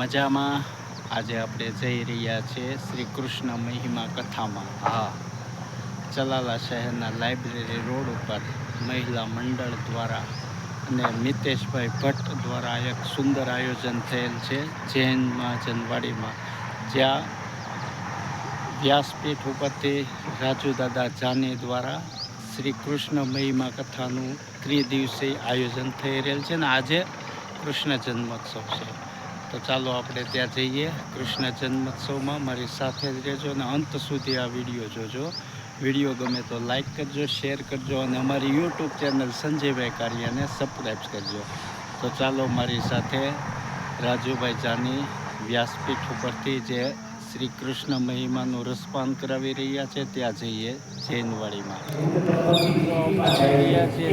મજામાં. આજે આપણે જઈ રહ્યા છીએ શ્રી કૃષ્ણ મહિમા કથામાં. હા, ચલાલા શહેરના લાઇબ્રેરી રોડ ઉપર મહિલા મંડળ દ્વારા અને મિતેશભાઈ ભટ્ટ દ્વારા એક સુંદર આયોજન થયેલ છે જૈન મહાજનવાડીમાં, જ્યાં વ્યાસપીઠ ઉપરથી રાજુદાદા જાની દ્વારા શ્રી કૃષ્ણ મહિમા કથાનું ત્રિદિવસીય આયોજન થઈ રહેલ છે ને આજે કૃષ્ણ જન્મોત્સવ છે. તો ચાલો આપણે ત્યાં જઈએ કૃષ્ણ જન્મોત્સવમાં. મારી સાથે જ રહેજો અને અંત સુધી આ વિડીયો જોજો. વિડીયો ગમે તો લાઈક કરજો, શેર કરજો અને અમારી યુટ્યુબ ચેનલ સંજયભાઈ કારિયાને સબસ્ક્રાઈબ કરજો. તો ચાલો મારી સાથે રાજુભાઈ જાની વ્યાસપીઠ ઉપરથી જે શ્રી કૃષ્ણ મહિમાનું રસપાન કરાવી રહ્યા છે ત્યાં જઈએ જૈનવાડીમાં.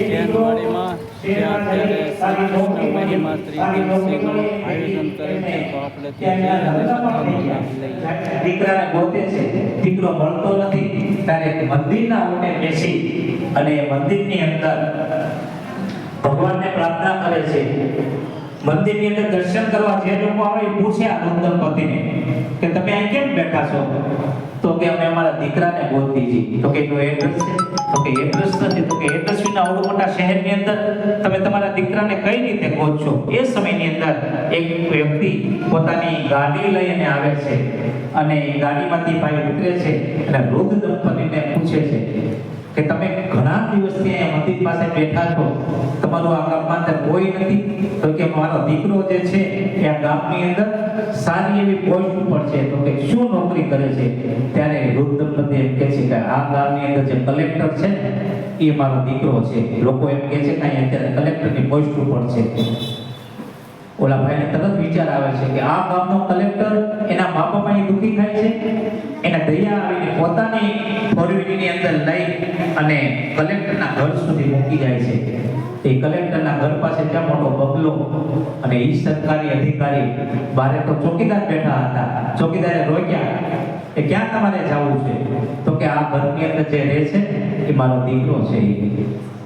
જૈનવાડીમાં ત્યાં અત્યારે શ્રી કૃષ્ણ મહિમા ત્રિદિવસીયનું આયોજન કરે છે. તો આપણે ત્યાં દીકરાને ગોતે છે, દીકરો મળતો નથી, ત્યારે મંદિરના ઓટે બેસી અને મંદિરની અંદર ભગવાનને પ્રાર્થના કરે છે. મંદિરની અંદર દર્શન કરવા જે લોકો આવે એ પૂછે આ દંપતીને કે તમે અહીં કેમ બેઠા છો? તો કે અમે અમારા દીકરાને ગોતી છીએ. તો કે એનું એડ્રેસ છે? તો કે એડ્રેસ નથી. તો કે એડ્રેસ વિના આવડું મોટા શહેરની અંદર તમે તમારા દીકરાને કઈ રીતે ગોતશો? એ સમયની અંદર એક વ્યક્તિ પોતાની ગાડી લઈને આવે છે અને ગાડીમાંથી ભાઈ ઉતરે છે અને વૃદ્ધ દંપતીને પૂછે છે કે તમે ઘણા દિવસથી અહીંયા મંદિર પાસે બેઠા છો, તમારું આ ગામમાં અંદર કોઈ નથી? તો કે મારો દીકરો જે છે એ આ ગામની અંદર સારી એવી પોસ્ટ ઉપર છે. તો કે શું નોકરી કરે છે? ત્યારે વૃદ્ધ દંપતી એમ કહે છે કે આ ગામની અંદર જે કલેક્ટર છે ને એ મારો દીકરો છે. લોકો એમ કહે છે કે અહીંયા અત્યારે કલેક્ટરની પોસ્ટ ઉપર છે. ઓલા ભાઈને તરત વિચાર આવે છે કે આ ગામનો કલેક્ટર એના મા બાપા દુઃખી થાય છે, એને દયા આવીને પોતાની ફોરવીલની અંદર લઈ અને કલેક્ટરના ઘર સુધી મૂકી જાય છે. એ કલેક્ટરના ઘર પાસે ત્યાં મોટો બગલો અને ઈ સરકારી અધિકારી બારે તો ચોકીદાર બેઠા હતા. ચોકીદારે રોક્યા કે ક્યાં તમારે જવું છે? તો કે આ ઘરની અંદર જે રહે છે એ મારો દીકરો છે.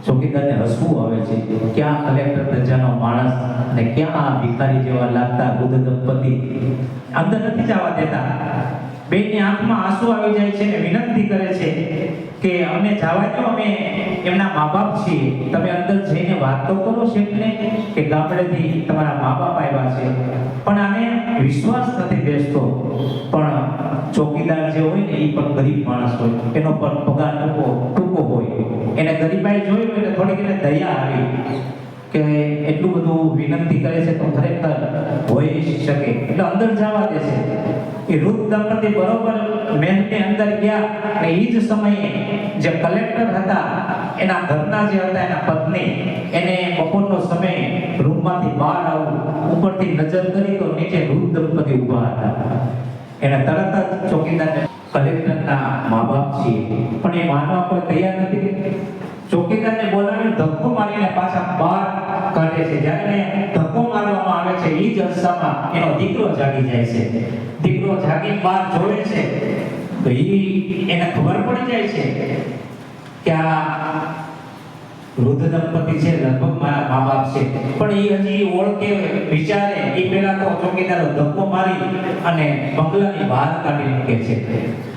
ચોકીદારને હસવું આવે છે. ક્યાં કલેક્ટર દરજાનો માણસ અને ક્યાં આ ભિખારી જેવા લાગતા વૃદ્ધ દંપતી અંદર નથી જવા દેતા. બેની આંખમાં આંસુ આવી જાય છે અને વિનંતી કરે છે કે અમને જવા દો, અમે એમના મા બાપ છીએ. તમે અંદર જઈને વાત તો કરો શેઠને કે ગામડેથી તમારા મા બાપ આવ્યા છે. પણ આને વિશ્વાસ નથી બેસતો. પણ ચોકીદાર જે હોય ને એ પણ ગરીબ માણસ હોય, એનો પણ પગાર ટૂંકો હોય. એને ગરીબાઈ જોઈ એટલે થોડીક એને દયા આવી કે એટલું બધું વિનંતી કરે છે તો ખરેખર હોઈ શકે એટલે અંદર જવા દે છે. એ વૃદ્ધ દંપતી બરોબર મહેલની અંદર ગયા અને એ જ સમયે જે કલેક્ટર હતા એના ઘરના જે હતા એના પત્ની એને બપોરનો સમય રૂમમાંથી બહાર આવું ઉપરથી નજર કરી તો નીચે વૃદ્ધ દંપતી ઊભા હતા. એને તરત જ ચોકીદારને કલેક્ટરના મા બાપ છીએ પણ એ માનવા કોઈ તૈયાર નથી. ચોકીદારને બોલાવીને ધક્કો મારીને પાછા બહાર કાઢે છે. જ્યારે ધક્કો મારવામાં આવે છે એ જ અરસામાં એનો દીકરો જાગી જાય છે. દીકરો જાગી બહાર જોવે છે તો એને ખબર પડી જાય છે કે આ વૃદ્ધ દંપતી છે, લગભગ મારા મા બાપ છે. પણ એ હજી ઓળખે વિચારે એ પહેલા તો ચોકીદારો ધક્કો મારી અને બંગલાની બહાર કાઢી મૂકે છે.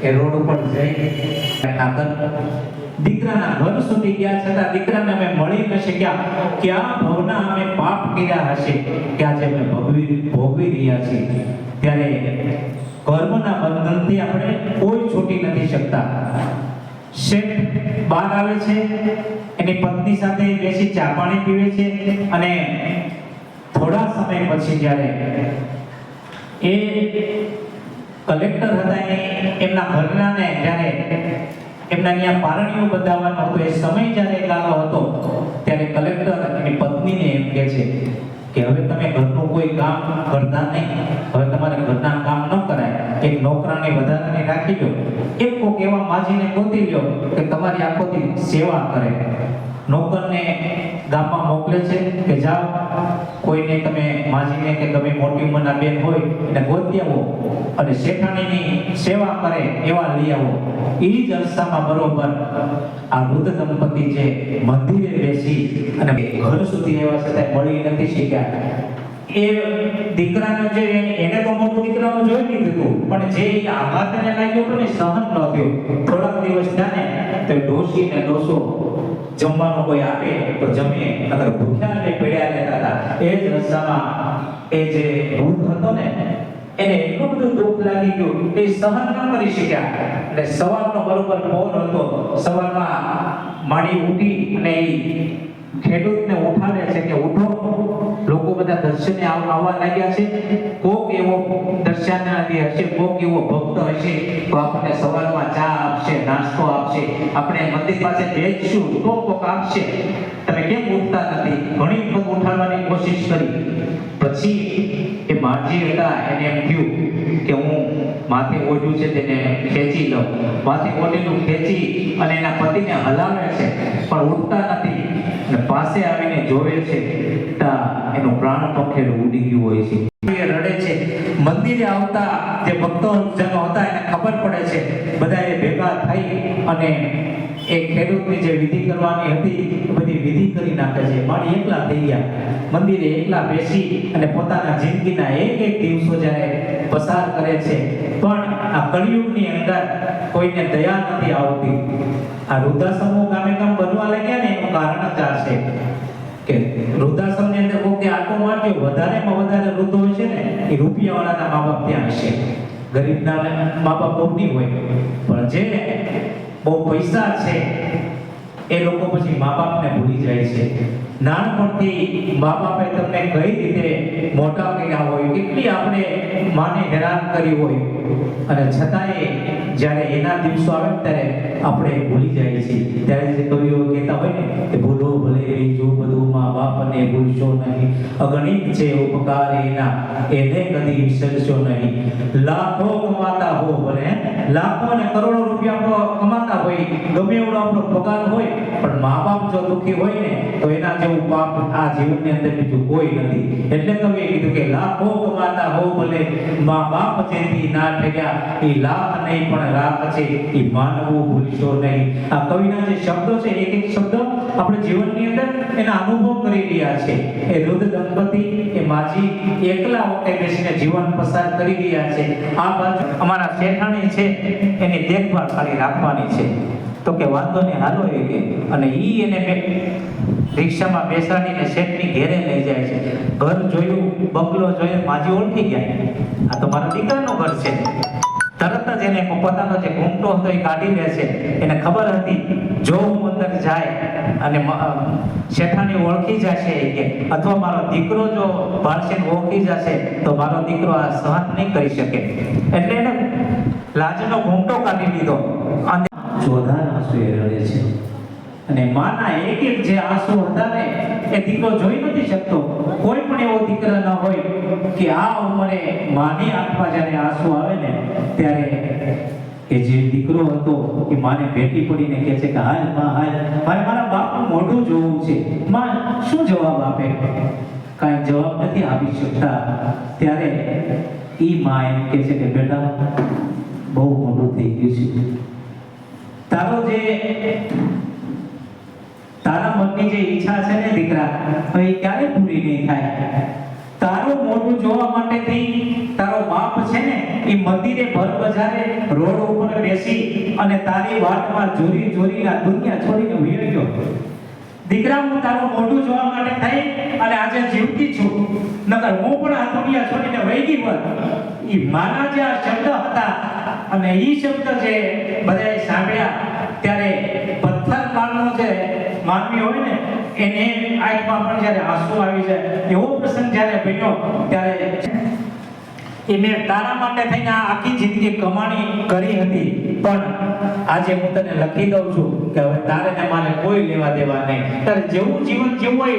એ રોડ ઉપર જઈ દીકરાના ઘર સુધી ગયા છતાં દીકરાને અમે મળી ન શક્યા. ક્યાં ભવના અમે પાપ કર્યા હશે કે આજે અમે ભોગવી રહ્યા છીએ. ત્યારે કર્મના બંધનથી આપણે કોઈ છૂટી નથી શકતા. શેઠ બહાર આવે છે, એની પત્ની સાથે બેસી ચા પાણી પીવે છે અને થોડા સમય પછી જ્યારે એ કલેક્ટર હતા એમના ઘરનાને જ્યારે એમના ત્યાં પારણીઓ બધાવવાનો હતો એ સમય જ્યારે ગાળો હતો ત્યારે કલેક્ટર એની પત્નીને એમ કહે છે કે હવે તમે ઘરનું કોઈ કામ કરતા નહીં, હવે તમારે ઘરના કામ ન કરાય. એક નોકરાને વધારાને રાખી લો, એક કોક એવા માજીને ગોતી લો કે તમારી આખોથી સેવા કરે. નોકરને ગામમાં મોકલે છે કે જાઓ કોઈને તમે માજીને કે તમે મોટી ઉંમરના બેન હોય એને ગોતી આવો અને શેઠાણીની સેવા કરે એવા લઈ આવો. એ જ અરસામાં બરોબર આ વૃદ્ધ દંપતી જે મંદિરે બેસી અને ઘર સુધી આવ્યા છતાં મળી નથી શક્યા એ દીકરાનો જે એને તો મોટું દીકરાનું જોઈ લીધું હતું, પણ જે આઘાત એને લાગ્યો હતો ને સહન ન થયો. થોડાક દિવસ થયા ને તો ડોશી ને ડોસો જમવાનું કોઈ આપે તો જમે, નકર ભૂખ્યા ને પડ્યા રહેતા હતા. એ જ રસ્તામાં એ જે વૃદ્ધ હતો ને એને એટલું બધું દુઃખ લાગી ગયું એ સહન ન કરી શક્યા. એટલે સવારનો બરોબર પહોર હતો, સવારમાં માડી ઉઠી અને ખેડૂતને ઉઠાડે છે કે ઉઠો, લોકો બધા દર્શને આવવા લાગ્યા છે. કોક એવો દર્શનાર્થી હશે, કોક એવો ભક્ત હશે તો આપણને સવારમાં ચા આપશે, નાસ્તો આપશે, આપણે મંદિર પાસે બેસશું તો કોક આપશે. તમે કેમ ઉઠતા નથી? ઘણી વખત ઉઠાડવાની કોશિશ કરી. પછી એ માજી હતા એને એમ થયું કે હું માથે ઓઢ્યું છે તેને ખેંચી લઉં. માથે ઓઢેલું ખેંચી અને એના પતિને હલાવે છે પણ ઉઠતા નથી. અને પાસે આવીને જોવે છે તો એનું પ્રાણ પંખેડું ઉડી ગયું હોય છે. એ રડે છે. મંદિરે આવતા જે ભક્તજનો હતા એને ખબર પડે છે, બધાએ ભેગા થઈ અને એ ખેડૂતની જે વિધિ કરવાની હતી બધી વિધિ કરી નાખે છે. મારી એકલા થઈ ગયા, મંદિરે એકલા બેસી અને પોતાના જિંદગીના એક દિવસો જ્યારે પસાર કરે છે. પણ આ કળિયુગની અંદર કોઈને દયા નથી આવતી. આ વૃદ્ધાશ્રમો ગામે ગામ બનવા લાગ્યા ને એનું કારણ જ આ છે કે વૃદ્ધાશ્રમની અંદર કોઈ આટો મારજો, વધારેમાં વધારે વૃદ્ધો હોય છે ને એ રૂપિયાવાળાના મા બાપ ત્યાં હશે, ગરીબના મા બાપ બહુ નહીં હોય. પણ જે બહુ પૈસા છે એ લોકો પછી મા બાપને ભૂલી જાય છે. નાનપણથી મા બાપે તમને કઈ રીતે મોટા કર્યા હોય, કેટલી આપણે માને હેરાન કરી હોય, અને છતાંય જ્યારે એના દિવસો આવે ત્યારે આપણે ભૂલી જાય છીએ. ત્યારે જે કવિઓ કહેતા હોય ને કે ભૂલો ભલે જો બધું મા બાપને ભૂલશો નહીં, અગણિત છે ઉપકાર એના એને કદી વિસરશો નહીં. લાખો કમાતા હો ભલે, લાખો અને કરોડો રૂપિયા આપણો કમાતા હોય, ગમે એવડો આપણો પગાર હોય, પણ મા બાપ જો દુઃખી હોય ને તો એના જેવું પાપ આ જીવનની અંદર બીજું કોઈ નથી. એટલે કવિએ કીધું કે લાખો કમાતા હો ભલે, મા બાપ જેથી ના ઠગ્યા એ લાખ નહીં પણ રાખ છે એ માનવું ભૂલશો નહીં. આ કવિના જે શબ્દો છે એક એક શબ્દ આપણે જીવનની અંદર એના અનુભવ કરી રહ્યા છે. એ વૃદ્ધ દંપતી એ માજી એકલા વખતે બેસીને જીવન પસાર કરી રહ્યા છે. આ બાજુ અમારા શેઠાણી છે એની દેખભાળ ખાલી રાખવાની છે. તો કે વાંધો નહીં હાલો એ કે, અને ઈ એને રિક્ષામાં બેસાડીને શેઠની ઘેરે લઈ જાય છે. ઘર જોયું, બંગલો જોયો, માજી ઓળખી ગયા, આ તો મારા દીકરાનું ઘર છે. તરત જ એને પોતાનો જે ઘૂંટો હતો એ કાઢી લે છે. એને ખબર હતી જો હું અંદર જાય અને શેઠાણી ઓળખી જશે કે અથવા મારો દીકરો જો ભાળશે ઓળખી જશે તો મારો દીકરો આ સહન નહીં કરી શકે. એટલે એને લાજનો ઘૂંટો કાઢી લીધો અને ચોધાર આંસુ એ રડે છે. અને માના એક એક જે આંસુ હતા ને એ દીકરો જોઈ નથી શકતો. કોઈ પણ એવો દીકરા ન હોય કે આ ઉંમરે માની આંખમાં જ્યારે આંસુ આવે ને ત્યારે એ જે દીકરો હતો એ માને ભેટી પડીને કહે છે કે હાલ માં હાલ, મારે મારા બાપનું મોઢું જોવું છે. માં શું જવાબ આપે? કાંઈ જવાબ નથી આપી શકતા. ત્યારે ઈ માં એમ કહે છે કે બેટા બહુ મોટું થઈ ગયું છે, તારો જે તારા મનની જે ઈચ્છા છે ને દીકરા હવે ક્યારે પૂરી નહીં થાય. તારું મોઢું જોવા માટે થઈ તારો બાપ છે ને એ મંદિરે ભર બજારે રોડ ઉપર બેસી અને તારી વાટમાં જોરી જોરી આ દુનિયા છોડીને વયો ગયો. દીકરા હું તારું મોઢું જોવા માટે થઈ અને આજે જીવતી છું, નકર હું પણ આ દુનિયા છોડીને વહી ગઈ હોત. એ માના જે આ શબ્દ હતા અને એ શબ્દ જે બધાએ સાંભળ્યા ત્યારે પથ્થર કાળનો જે માનવી હોય ને એને આંખમાં પણ જ્યારે આંસુ આવી જાય એવો પ્રસંગ જ્યારે બન્યો ત્યારે એ મેં તારા માટે થઈને આખી જિંદગી કમાણી કરી હતી, પણ આજે હું તને લખી દઉં છું કે હવે તારે ને મારે કોઈ લેવા દેવા નહીં. તારે જેવું જીવન જીવવું હોય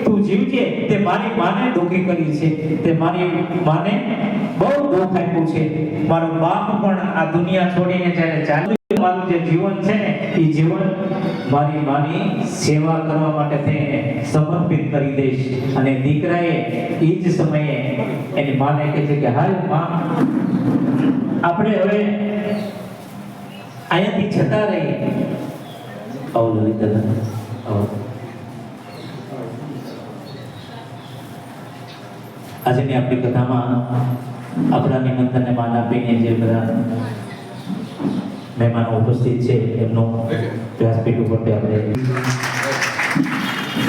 તું જીવજે. તે મારી માને દુઃખી કરી છે, તે મારી માને બહુ દુઃખ આપ્યું છે. મારો બાપ પણ આ દુનિયા છોડીને જ્યારે ચાલ્યો, મારું જે જીવન છે ને એ જીવન મારી માની સેવા કરવા માટે થઈને સમર્પિત કરી દઈશ. અને દીકરાએ એ જ સમયે એની માને કહે છે કે હાલ માં આપણે હવે અહીંયાથી જતા રહીએ. આજની આપણી કથામાં આપણા નિમંત્રણને માન આપીને જે બધા મહેમાનો ઉપસ્થિત છે એમનો વ્યાસપીઠ ઉપરથી આપણે,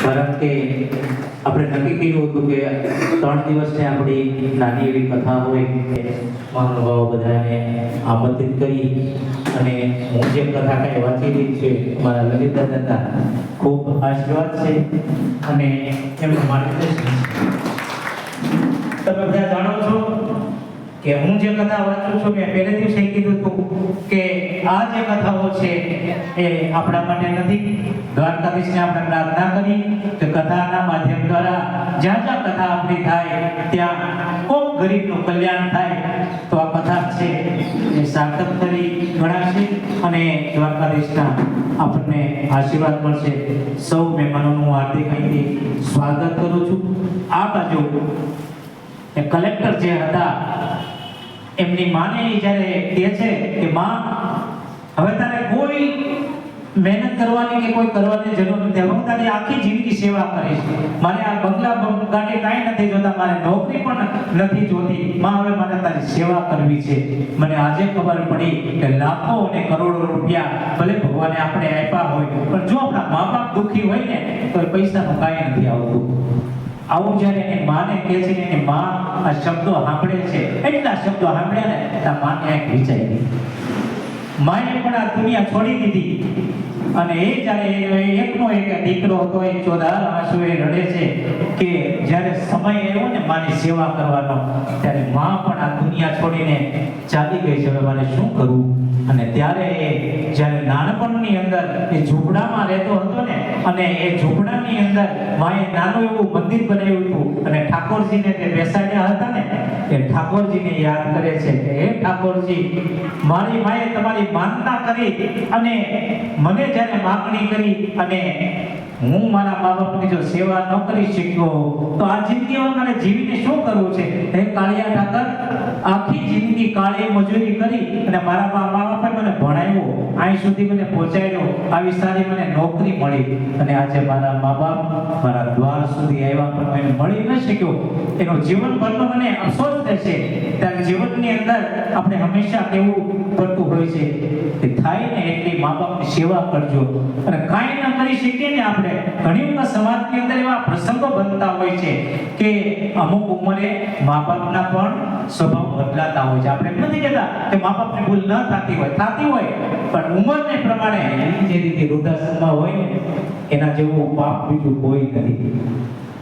કારણ કે આપણે નક્કી કર્યું હતું કે 3 દિવસની આપણી નાની એવી કથા હોય, મહાનુભાવો બધાને આમંત્રિત કરી અને હું જે કથા કાંઈ વાંચી રહી છે મારા લલિત દાદા ખૂબ આશીર્વાદ છે અને એમનું માર્ગદર્શન છે. તમે બધા જાણો છો કે હું જે કથા વાંચું છું મેં પહેલે દિવસે કીધું હતું કે આ જે કથાઓ છે એ આપણા માટે નથી. દ્વારકાધીશને આપણે પ્રાર્થના કરી કે કથાના માધ્યમ દ્વારા જ્યાં જ્યાં કથા આપણી થાય ત્યાં કોઈ ગરીબનું કલ્યાણ થાય તો આ કથા છે એ સાર્થક કરી ગણાશે અને દ્વારકાધીશના આપણને આશીર્વાદ મળશે. સૌ મહેમાનોનું હાર્દિક અહીંથી સ્વાગત કરું છું. આ બાજુ એ કલેક્ટર જે હતા એમની માને જ્યારે કહે છે કે માં હવે તારે કોઈ મહેનત કરવાની કે કોઈ કરવાની જરૂર નથી, હું તારી આખી જિંદગી સેવા કરીશ. મારે આ બંગલા ગાડી કાંઈ નથી જોતા, મારે નોકરી પણ નથી જોતી. માં હવે મારે તારી સેવા કરવી છે. મને આજે ખબર પડી કે લાખો અને કરોડો રૂપિયા ભલે ભગવાને આપણે આપ્યા હોય પણ જો આપણા મા બાપ દુઃખી હોય ને તો એ પૈસાનું કાંઈ નથી આવતું. આવું જ્યારે એની માને કહે છે ને એની માં આ શબ્દો સાંભળે છે, એટલા શબ્દો સાંભળ્યા ને ત્યાં માને એક વિચારી ગઈ. માએ પણ આ દુનિયા છોડી દીધી અને એ જ્યારે એકનો એક દીકરો હતો એ ચોધાર આંસુએ રડે છે કે જ્યારે સમય આવ્યો ને માની સેવા કરવાનો ત્યારે માં પણ આ દુનિયા છોડીને ચાલી ગઈ છે. હવે મારે શું કરવું? અને ત્યારે એ જ્યારે નાનપણની અંદર એ ઝૂંપડામાં રહેતો હતો ને અને એ ઝૂંપડાની અંદર માએ નાનું એવું મંદિર બનાવ્યું હતું અને ઠાકોરજીને તે બેસાડ્યા હતા ને એ ઠાકોરજીને યાદ કરે છે કે હે ઠાકોરજી, મારી માએ તમારી માનતા કરી અને મને જ્યારે માગણી કરી અને હું મારા મા બાપની જો સેવા ન કરી શક્યો તો આ જિંદગીમાં મારે જીવીને શું કરવું છે? હે કાળિયા ઠાકર, આખી જિંદગી કાળી મજૂરી કરી અને મારા મા બાપે મને ભણાવ્યો, અહીં સુધી મને પહોંચાડ્યો, આવી સારી મને નોકરી મળી અને આજે મારા મા બાપ મારા દ્વાર સુધી આવ્યા પણ મને મળી ન શક્યો. એનો જીવનભરનો મને અફસોસ થશે. ત્યારે જીવનની અંદર આપણે હંમેશા કહેવું પડતું હોય છે કે થાય ને એટલી મા બાપની સેવા કરજો. અને કાંઈ ન કરી શકીએ ને આપણે ઘણી વખત સમાજની અંદર એવા પ્રસંગો બનતા હોય છે કે અમુક ઉંમરે મા બાપના પણ સ્વભાવ બદલાતા હોય છે. આપણે નથી કહેતા કે મા બાપની ભૂલ ન થતી હોય પણ ઉંમરને પ્રમાણે જે રીતે વૃદ્ધાશ્રમમાં હોય ને એના જેવું પાપ બીજું કોઈ નથી.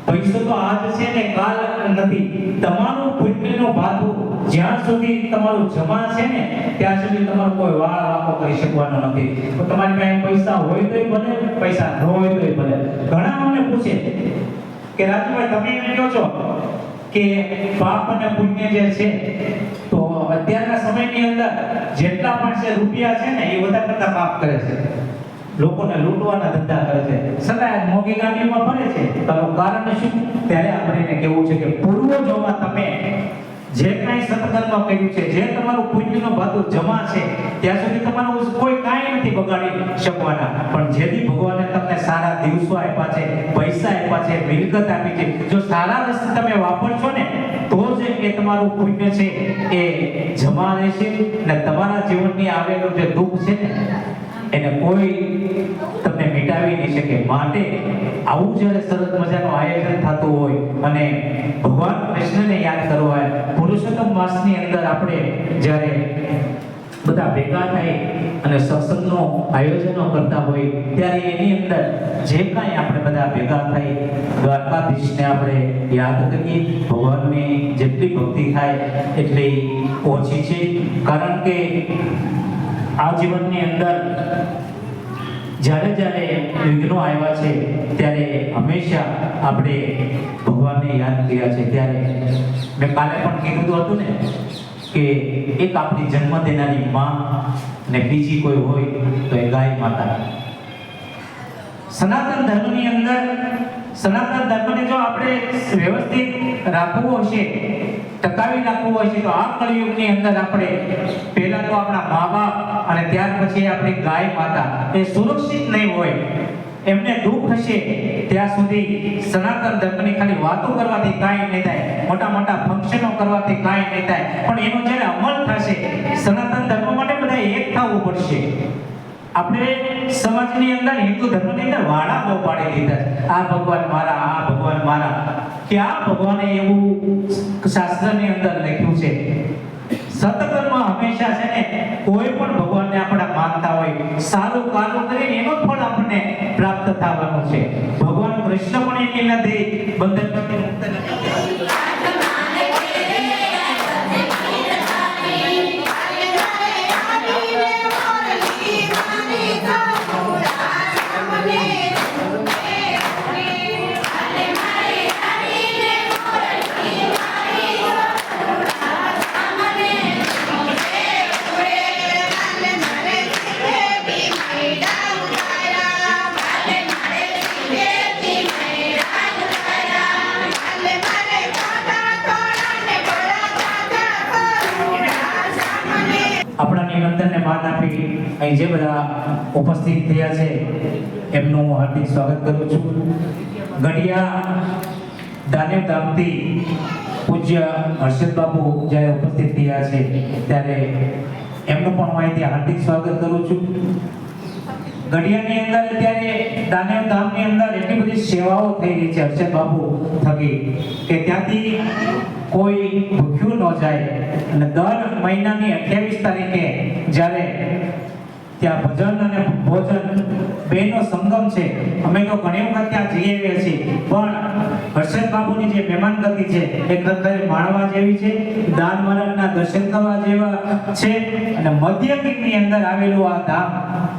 પૈસો તો આજ છે ને કાલ નથી. તમારું પુણ્યનું ભાથું જ્યાં સુધી તમારું જમા છે ને ત્યાં સુધી તમારો કોઈ વાળ વાકો કરી શકવાનો નથી. તો તમારી પાસે પૈસા હોય તોય ભલે, પૈસા ન હોય તોય ભલે. ઘણા મને પૂછે કે રાજુભાઈ તમે એમ કહો છો કે પાપ અને પુણ્ય જે છે તો અત્યારના સમયની અંદર જેટલા પણ છે રૂપિયા છે ને એ બધા કરતા પાપ કરે છે, લોકોને લૂંટવાના ધંધા કરે છે, સદાય મોંઘી ગાડીમાં ફરે છે. તારું કારણ શું? ત્યારે આપણે એને કહેવું છે કે પૂર્વજોમાં તમે જે કાંઈ સત્કર્મ કર્યું છે, જે તમારું પુણ્યનું ભાથું જમા છે ત્યાં સુધી તમારું કોઈ કાંઈ નથી બગાડી શકવાના. પણ જેથી ભગવાને તમને સારા દિવસો આપ્યા છે, પૈસા આપ્યા છે, મિલકત આપી છે, જો સારા રસ્તે તમે વાપરશો ને તો જ એ તમારું પુણ્ય છે એ જમા રહેશે અને તમારા જીવનની આવેલું જે દુઃખ છે ને એને કોઈ તમને મિટાવી નહીં શકે. માટે આવું જ્યારે સરસ મજાનું આયોજન થતું હોય અને ભગવાન કૃષ્ણને યાદ કરવા પુરુષોત્તમ માસની અંદર આપણે જ્યારે બધા ભેગા થાય અને સત્સંગનો આયોજનો કરતા હોય ત્યારે એની અંદર જે કાંઈ આપણે બધા ભેગા થઈ દ્વારકાધીશને આપણે યાદ કરીએ. ભગવાનની જેટલી ભક્તિ થાય એટલી ઓછી છે. કારણ કે આ જીવનની અંદર જ્યારે વિઘ્નો આવ્યા છે ત્યારે હંમેશા આપણે ભગવાનને યાદ કર્યા છે. ત્યારે મેં કાલે પણ કીધું હતું ને કે એક આપણી જન્મ દેનારી માં અને બીજી કોઈ હોય તો એ ગાય માતા. સનાતન ધર્મની અંદર સનાતન ધર્મને જો આપણે વ્યવસ્થિત રાખવું હશે, ટકાવી રાખવું હોય છે તો આ કળિયુગની અંદર આપણે પહેલા તો આપણા મા બાપ અને ત્યાર પછી આપણી ગાય માતા એ સુરક્ષિત નહીં હોય એમને દુઃખ હશે ત્યાં સુધી સનાતન ધર્મની ખાલી વાતો કરવાથી કાંઈ નહીં થાય, મોટા મોટા ફંક્શનો કરવાથી કાંઈ નહીં થાય, પણ એનો જ્યારે અમલ થશે સનાતન ધર્મ માટે બધા એક થવું પડશે. આપણે સમાજની અંદર હિન્દુ ધર્મની અંદર વાળા બહુ પાડી દીધા છે, આ ભગવાન મારા, આ ભગવાન મારા. કે આ ભગવાને એવું શાસ્ત્રની અંદર લખ્યું છે, સતકર્મ હંમેશા છે ને કોઈ પણ ભગવાનને આપણે માનતા હોય સારું કાર્ય કરીને એનું ફળ આપણને પ્રાપ્ત થવાનું છે. ભગવાન કૃષ્ણ પણ એની નથી બંધનમાંથી મુક્ત નથી. આપણા નિમંત્રણને માન આપી અહીં જે બધા ઉપસ્થિત થયા છે એમનું હું હાર્દિક સ્વાગત કરું છું. ગઢિયા દાનેવ ધામથી પૂજ્ય હર્ષદ બાપુ જ્યારે ઉપસ્થિત થયા છે ત્યારે એમનું પણ હું અહીંથી હાર્દિક સ્વાગત કરું છું. ગઢિયાની અંદર અત્યારે દાનેવ ધામની અંદર એટલી બધી સેવાઓ થઈ રહી છે હર્ષદ બાપુ થકી કે ત્યાંથી કોઈ ભૂખ્યું ન જાય. અને દર મહિનાની 28 તારીખે જ્યારે ત્યાં ભજન અને ભોજન બેનો સંગમ છે, અમે તો ઘણી વખત ત્યાં જઈ આવ્યા છીએ, પણ હર્ષદ બાબુની જે મહેમાનગતિ છે એ ખરેખર માણવા જેવી છે, દાન મહારાજના દર્શન કરવા જેવા છે. અને મધ્યગીરની અંદર આવેલું આ ધામ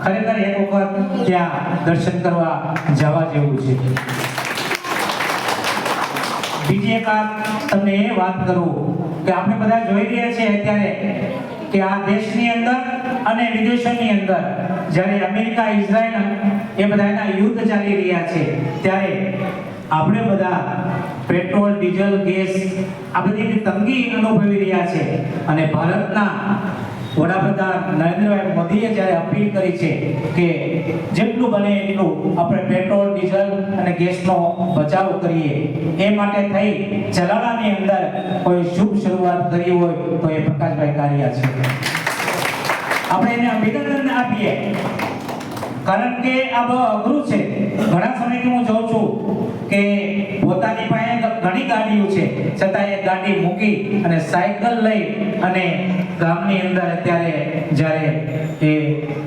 ખરેખર એક વખત ત્યાં દર્શન કરવા જવા જેવું છે. બીજી એક તમને એ વાત કરું કે આપણે બધા જોઈ રહ્યા છીએ અત્યારે કે આ દેશની અંદર અને વિદેશોની અંદર જ્યારે અમેરિકા, ઇઝરાયલ એ બધાના યુદ્ધ ચાલી રહ્યા છે ત્યારે આપણે બધા પેટ્રોલ, ડીઝલ, ગેસ આ બધી તંગી અનુભવી રહ્યા છે. અને ભારતના વડાપ્રધાન નરેન્દ્રભાઈ મોદીએ જ્યારે અપીલ કરી છે કે જેટલું બને એટલું આપણે પેટ્રોલ, ડીઝલ અને ગેસનો બચાવ કરીએ, એ માટે થઈ ચલાણાની અંદર કોઈ શુભ શરૂઆત કરી હોય તો એ પ્રકાશભાઈ કારિયા છે. આપણે એને અભિનંદન આપીએ, કારણ કે આ બહુ અઘરું છે. ઘણા સમયથી હું જોઉં છું કે પોતાની પાસે ઘણી ગાડીઓ છે છતાં એ ગાડી મૂકી અને સાયકલ લઈ અને ગામની અંદર અત્યારે જ્યારે એ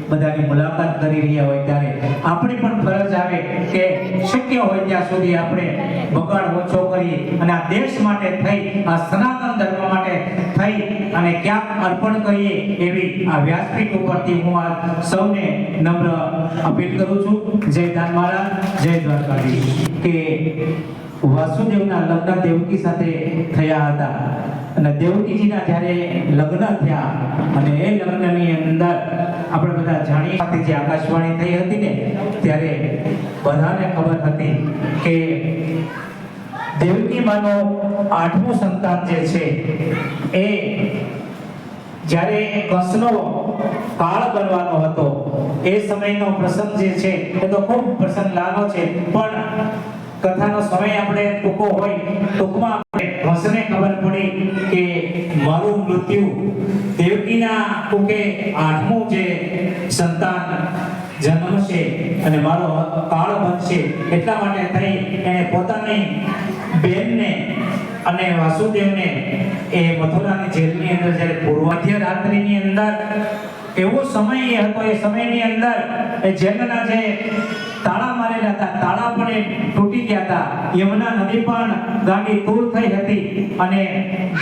બધાની મુલાકાત કરી રહ્યા હોય ત્યારે આપણી પણ ફરજ આવે કે શક્ય હોય ત્યાં સુધી આપણે બગાડ ઓછો કરી અને આ દેશ માટે થઈ, આ સનાતન ધર્મ માટે થઈ અને ક્યાંક અર્પણ કરીએ એવી આ વ્યાસપીઠ ઉપરથી હું આ સૌને નમ્ર અપીલ કરું છું. જય દાન મહારાજ, જય દ્વારકાધીશ. કે વાસુદેવના લગ્ન દેવકી સાથે થયા હતા અને દેવકીજીના જ્યારે લગ્ન થયા અને એ લગ્નની અંદર આપણે બધા જાણીએ સાથે જે આકાશવાણી થઈ હતી ને ત્યારે બધાને ખબર હતી કે દેવકી માનો 8મું સંતાન જે છે એ જ્યારે કંસનો કાળ બનવાનો હતો એ સમયનો પ્રસંગ જે છે એ તો ખૂબ પ્રસંગ લાનો છે, પણ કથાનો સમય આપણે ટૂંકો હોય, ટૂંકમાં આપણે કંસને ખબર પડી કે મારું મૃત્યુ દેવકીના ટૂંકે 8મું જે સંતાન જન્મશે અને મારો કાળ બનશે, એટલા માટે થઈ એને પોતાની બહેનને અને વાસુદેવને એ મથુરાની જેલની અંદર જ્યારે પૂર્વાધ્ય રાત્રિની અંદર એવો સમય એ હતો, એ સમયની અંદર એ જેલના જે તાળા મારેલા હતા, તાળા પણ એ તૂટી ગયા હતા, યમુના નદી પણ ગાંડી તૂર થઈ હતી અને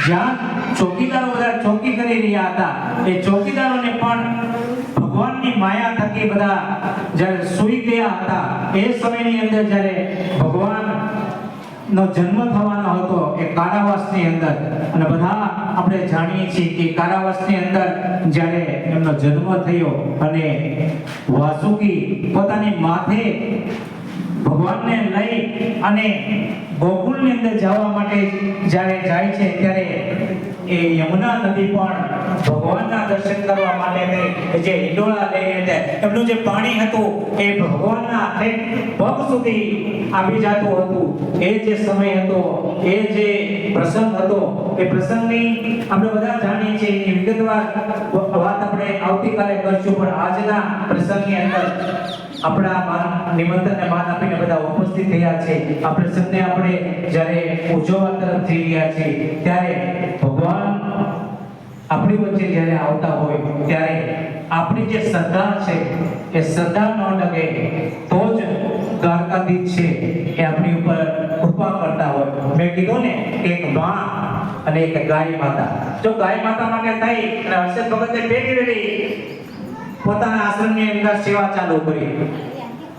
જ્યાં ચોકીદારો બધા ચોકી કરી રહ્યા હતા એ ચોકીદારોને પણ ભગવાનની માયા થકી બધા જ્યારે સૂઈ ગયા હતા એ સમયની અંદર જ્યારે ભગવાન નો જન્મ થવાનો હતો એ કારાવાસની અંદર, અને બધા આપણે જાણીએ છીએ કે કારાવાસની અંદર જ્યારે એમનો જન્મ થયો અને વાસુકી પોતાની માથે ભગવાનને લઈ અને ગોકુળની અંદર જવા માટે જ્યારે જાય છે ત્યારે એ યમુના નદી પણ ભગવાનના દર્શન કરવા માટે જે હિંડોળા લઈને એમનું જે પાણી હતું એ ભગવાનના પગ સુધી આવી જતું હતું. એ જે સમય હતો, એ જે પ્રસંગ હતો, એ પ્રસંગની આપણે બધા જાણીએ છીએ. એની વિગતવાર વાત આપણે આવતીકાલે કરશું, પણ આજના પ્રસંગની અંદર આપણા નિમંત્રણને માન આપીને બધા ઉપસ્થિત થયા છે. આ પ્રસંગને આપણે જ્યારે ઉજવવા તરફ જઈ રહ્યા છીએ ત્યારે ભગવાન આપણી વચ્ચે જ્યારે આવતા હોય ત્યારે આપણી જે શ્રદ્ધા છે એ શ્રદ્ધા ન ડગે તો જ દ્વારકાધીશ છે એ આપણી ઉપર કૃપા કરતા હોય. મેં કીધું ને કે એક માં અને એક ગાય માતા. જો ગાય માતા માટે થઈ અને હર્ષદ ભગતે પેટી વેલી પોતાના આશ્રમની અંદર સેવા ચાલુ કરી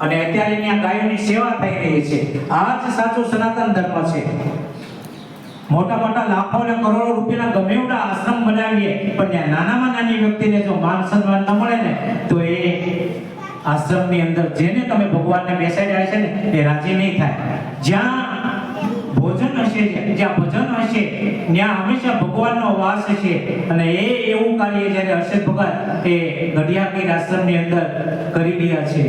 અને અત્યારે અહીંયા ગાયોની સેવા થઈ રહી છે. આ જ સાચું સનાતન ધર્મ છે. મોટા મોટા લાખો અને કરોડો રૂપિયાના ગમે એવડા આશ્રમ બનાવીએ પણ ત્યાં નાનામાં નાની વ્યક્તિને જો માન સન્માન ન મળે ને તો એ આશ્રમની અંદર જેને તમે ભગવાનને બેસાડ્યા છે ને એ રાજી નહીં થાય. જ્યાં ભોજન હશે, જ્યાં ભજન હશે, ત્યાં હંમેશા ભગવાનનો વાસ હશે. અને એ એવું કાર્ય જ્યારે હર્ષદ ભગત એ ગઢિયાગીર આશ્રમની અંદર કરી રહ્યા છે.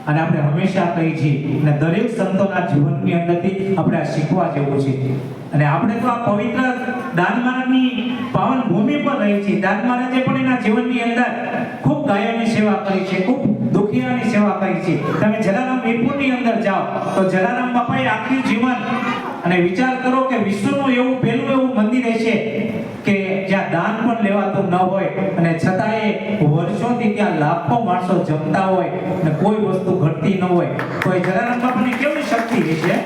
અને આપણે હંમેશા કહી છીએ અને દરેક સંતોના જીવનની અંદરથી આપણે આ શીખવા જેવું છે. અને આપણે તો આ પવિત્ર દાન મહારાજની પાવન ભૂમિ પર રહી છીએ. દાન મહારાજે પણ એના જીવનની અંદર ખૂબ ગાયોની સેવા કરી છે, ખૂબ દુખિયાની સેવા કરી છે. તમે જલારામ વીરપુરની અંદર જાઓ તો જલારામ બાપાએ આખી જીવન અને વિચાર કરો કે વિશ્વનું એવું પહેલું એવું મંદિર હશે કે જ્યાં દાન પણ લેવાતું ન હોય અને છતાંય વર્ષોથી ત્યાં લાખો માણસો જમતા હોય અને કોઈ વસ્તુ ઘટતી ન હોય. તો એ જલારામ બાપાની કેવી શક્તિ હશે.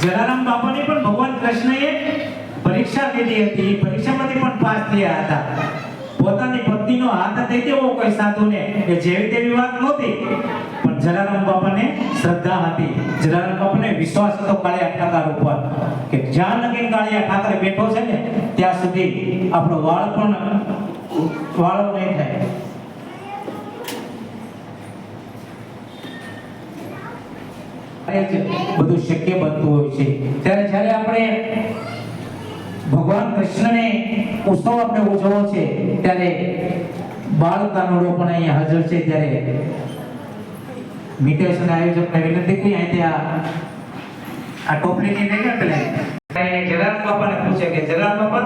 જલારામ બાપાની પણ ભગવાન કૃષ્ણએ પરીક્ષા લીધી હતી. પરીક્ષામાંથી પણ પાસ થયા હતા. પોતાની પત્નીનો હાથ થઈ દેવો કોઈ સાધુને એ જેવી તેવી વાત નહોતી, પણ જલારામ બાપાને શ્રદ્ધા હતી. જલારામ બાપાને વિશ્વાસ હતો કાળિયા ઠાકર ઉપર કે જ્યાં લગીન કાળિયા ઠાકર બેઠો છે ને ત્યાં સુધી આપણો વાળ પણ વાળો નહીં થાય. બધું શક્ય બનતું હોય છે. ત્યારે જ્યારે આપણે ભગવાન કૃષ્ણને ઉત્સવ આપણે ઉજવવો છે ત્યારે બાળ કાનુડો પણ અહીંયા હાજર છે. ત્યારે મિટેશ અને આયોજકને વિનંતી કરી અહીંથી આ ટોપલીની લઈને પેલે જલારામ બાપાને પૂછે કે જલારામ બાપા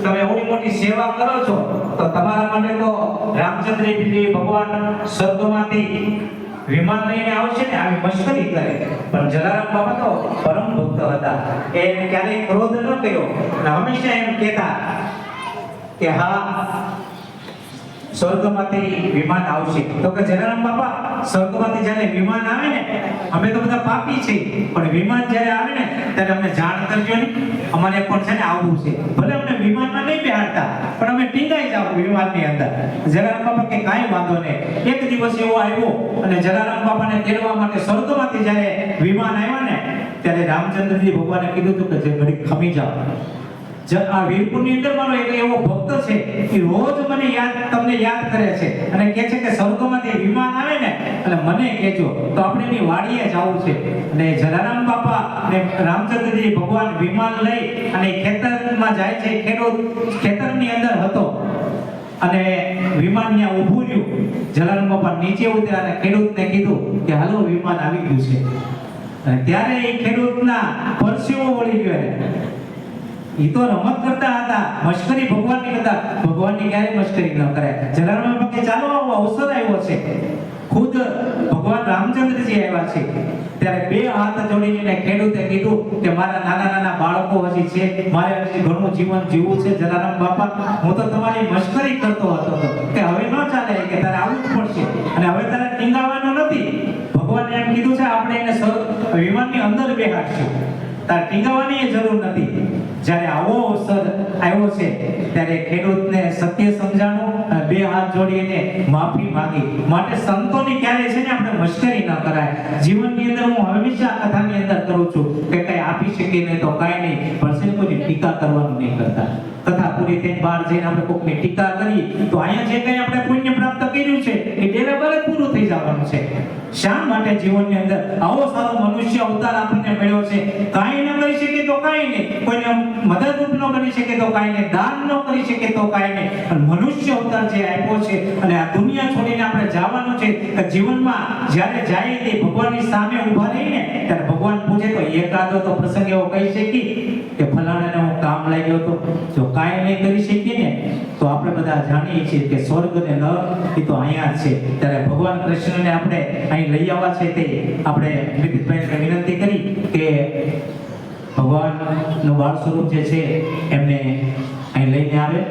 તમે એવી મોટી સેવા કરો છો તો તમારા માટે તો રામચંદ્રજી ભગવાન સ્વર્ગમાંથી વિમાન લઈને આવશે ને આવી મશ્કરી કરે. પણ જલારામ બાપા તો પરમ ભક્ત હતા. એ ક્યારેય ક્રોધ ન કર્યો અને હંમેશા એમ કહેતા કે હા સ્વર્ગમાંથી વિમાન આવશે. તો કે જલારામ બાપા સ્વર્ગમાંથી જ્યારે વિમાન આવે ને અમે તો બધા પાપી છીએ પણ વિમાન જ્યારે આવે ને ત્યારે અમને જાણ કરજો ને, અમારે પણ છે ને આવવું છે. ભલે અમને વિમાનમાં નહીં બેહાડતા પણ અમે ટીંગાઈ જાવ વિમાનની અંદર. જલારામ બાપા કે કાંઈ વાંધો નહીં. એક દિવસ એવો આવ્યો અને જલારામ બાપાને તેડવા માટે સ્વર્ગમાંથી જ્યારે વિમાન આવ્યા ને ત્યારે રામચંદ્રજી ભગવાને કીધું હતું કે જે ઘડી ખમી જાઓ. આ વીરપુરની અંદર મારો એક એવો ભક્ત છે કે રોજ મને તમને યાદ કરે છે અને કહે છે કે સ્વર્ગમાંથી વિમાન આવે ને એટલે મને કહેજો. તો આપણે એની વાડીએ જવું છે. અને જલારામ બાપા અને રામચંદ્રજી ભગવાન વિમાન લઈ અને ખેતરમાં જાય છે. ખેડૂત ખેતરની અંદર હતો અને વિમાન ત્યાં ઊભું રહ્યું. જલારામ બાપા નીચે ઉતર્યા અને ખેડૂતને કીધું કે હાલો વિમાન આવી ગયું છે. અને ત્યારે એ ખેડૂતના પરસેવો વળી ગયો. એ તો રમત કરતા હતા, મશ્કરી ભગવાનની કરતા. ભગવાનની ક્યારે મશ્કરી ન કરે. જલારામ બાપા કે ચાલો આવો અવસર આવ્યો છે. ખુદ ભગવાન રામચંદ્રજી આવ્યા છે. ત્યારે બે હાથ જોડીને ખેડૂતે કીધું કે મારા નાના નાના બાળકો હજી છે, મારે હજી ઘણું જીવન જીવવું છે. જલારામ બાપા હું તો તમારી મશ્કરી કરતો હતો કે હવે ન ચાલે, કે તારે આવવું જ પડશે અને હવે તારે ટીંગાવાનું નથી. ભગવાને એમ કીધું છે આપણે એને વિમાનની અંદર બેહાડશું, તારે ટીંગાવાની જરૂર નથી. જ્યારે આવો અવસર આવ્યો છે ત્યારે ખેડૂતને સત્ય સમજાણું, બે હાથ જોડીને માફી માંગી. માટે સંતોની ક્યારે છે ને આપણે મશ્કરી ન કરાય. જીવનની અંદર હું હંમેશા કથાની અંદર કરું છું કે કઈ આપી શકીએ નહીં તો કાંઈ નહીં, પણ કોઈની ટીકા કરવાનું નહીં કરતા. કથા પૂરી થઈને બહાર જઈને આપણે કોઈની ટીકા કરી તો અહીંયા જે કંઈ આપણે પુણ્ય પ્રાપ્ત કર્યું છે એ ડેરા બાર જ પૂરું થઈ જવાનું જવાનું છે. શા માટે જીવનની અંદર આવો સારો મનુષ્ય અવતાર આપણને મળ્યો છે? કાંઈ ન કરી શકે તો કાંઈ નહીં, કોઈને મદદરૂપ ન બની શકે તો કાંઈ નહીં, દાન ન કરી શકે તો કાંઈ નહીં, પણ મનુષ્ય અવતાર જે આપ્યો છે અને આ દુનિયા છોડીને આપણે જવાનું છે. કે જીવનમાં જ્યારે જાય તે ભગવાનની સામે ઊભા રહીને ત્યારે ભગવાન પૂછે તો એકાદો તો પ્રસંગ એવો કહી શકી કે ફલાણાને હું કામ લાગ્યો હતો. જો કાંઈ નહીં કરી શકીએ ને તો આપણે બધા જાણીએ છીએ કે સ્વર્ગ અને નરક એ તો અહીંયા જ છે. ત્યારે ભગવાન કૃષ્ણને આપણે અહીં લઈ આવવા છે તે આપણે વિપિનભાઈને વિનંતી કરી કે ભગવાનનું બાળ સ્વરૂપ જે છે એમને અહીં લઈને આવે.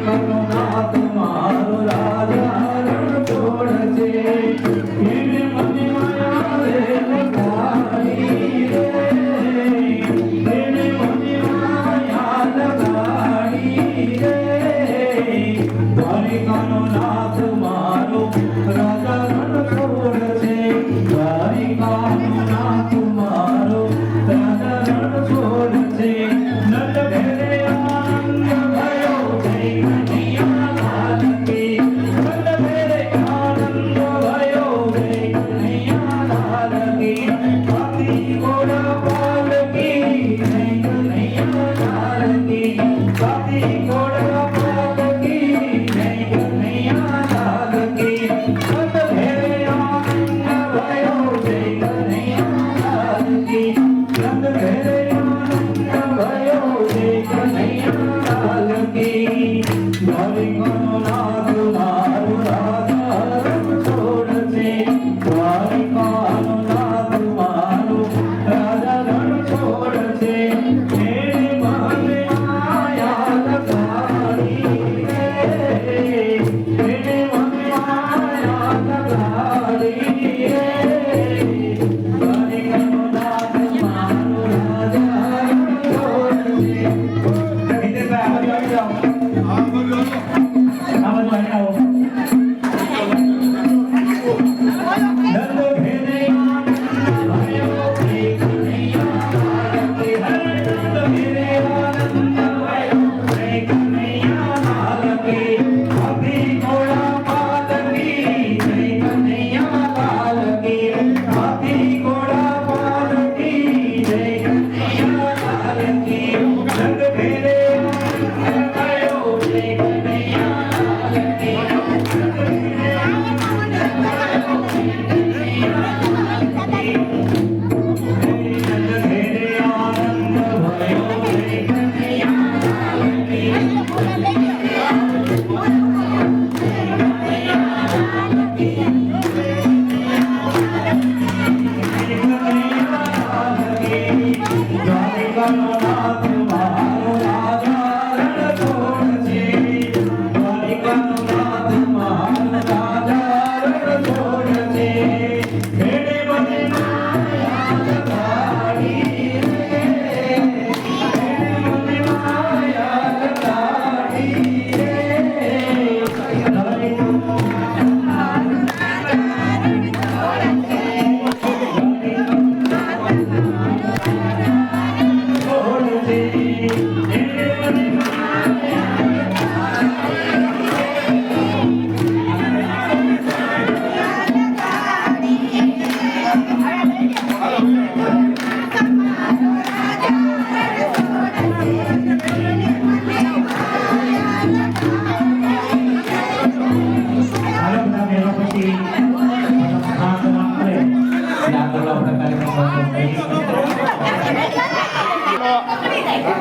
Radha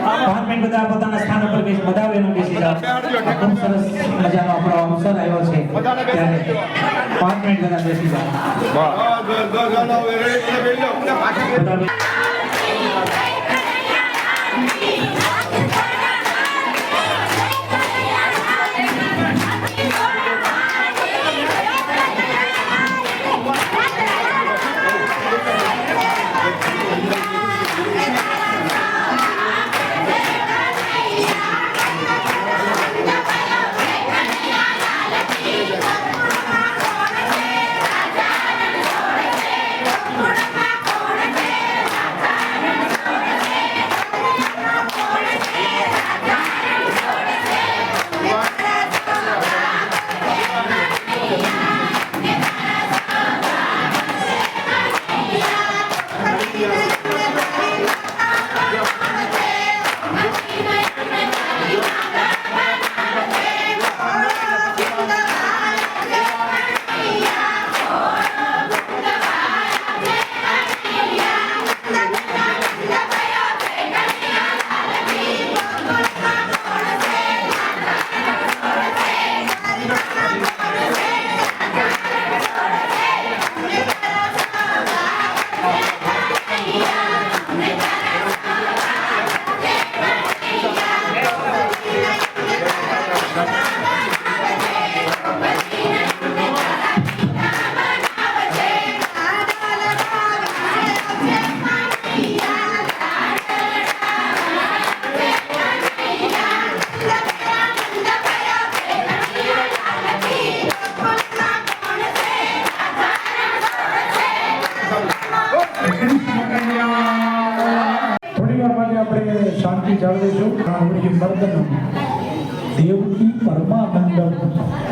5 મિનિટ બધા પોતાના સ્થાન પર બેસી બધા બહેનો બેસી જાઓ. ખૂબ સરસ મજાનો આપણો અવસર આવ્યો છે ત્યારે 5 મિનિટ બધા બેસી જાઓ. બધા शांति जाळवीशु मर्दनम देवकी परमानंदम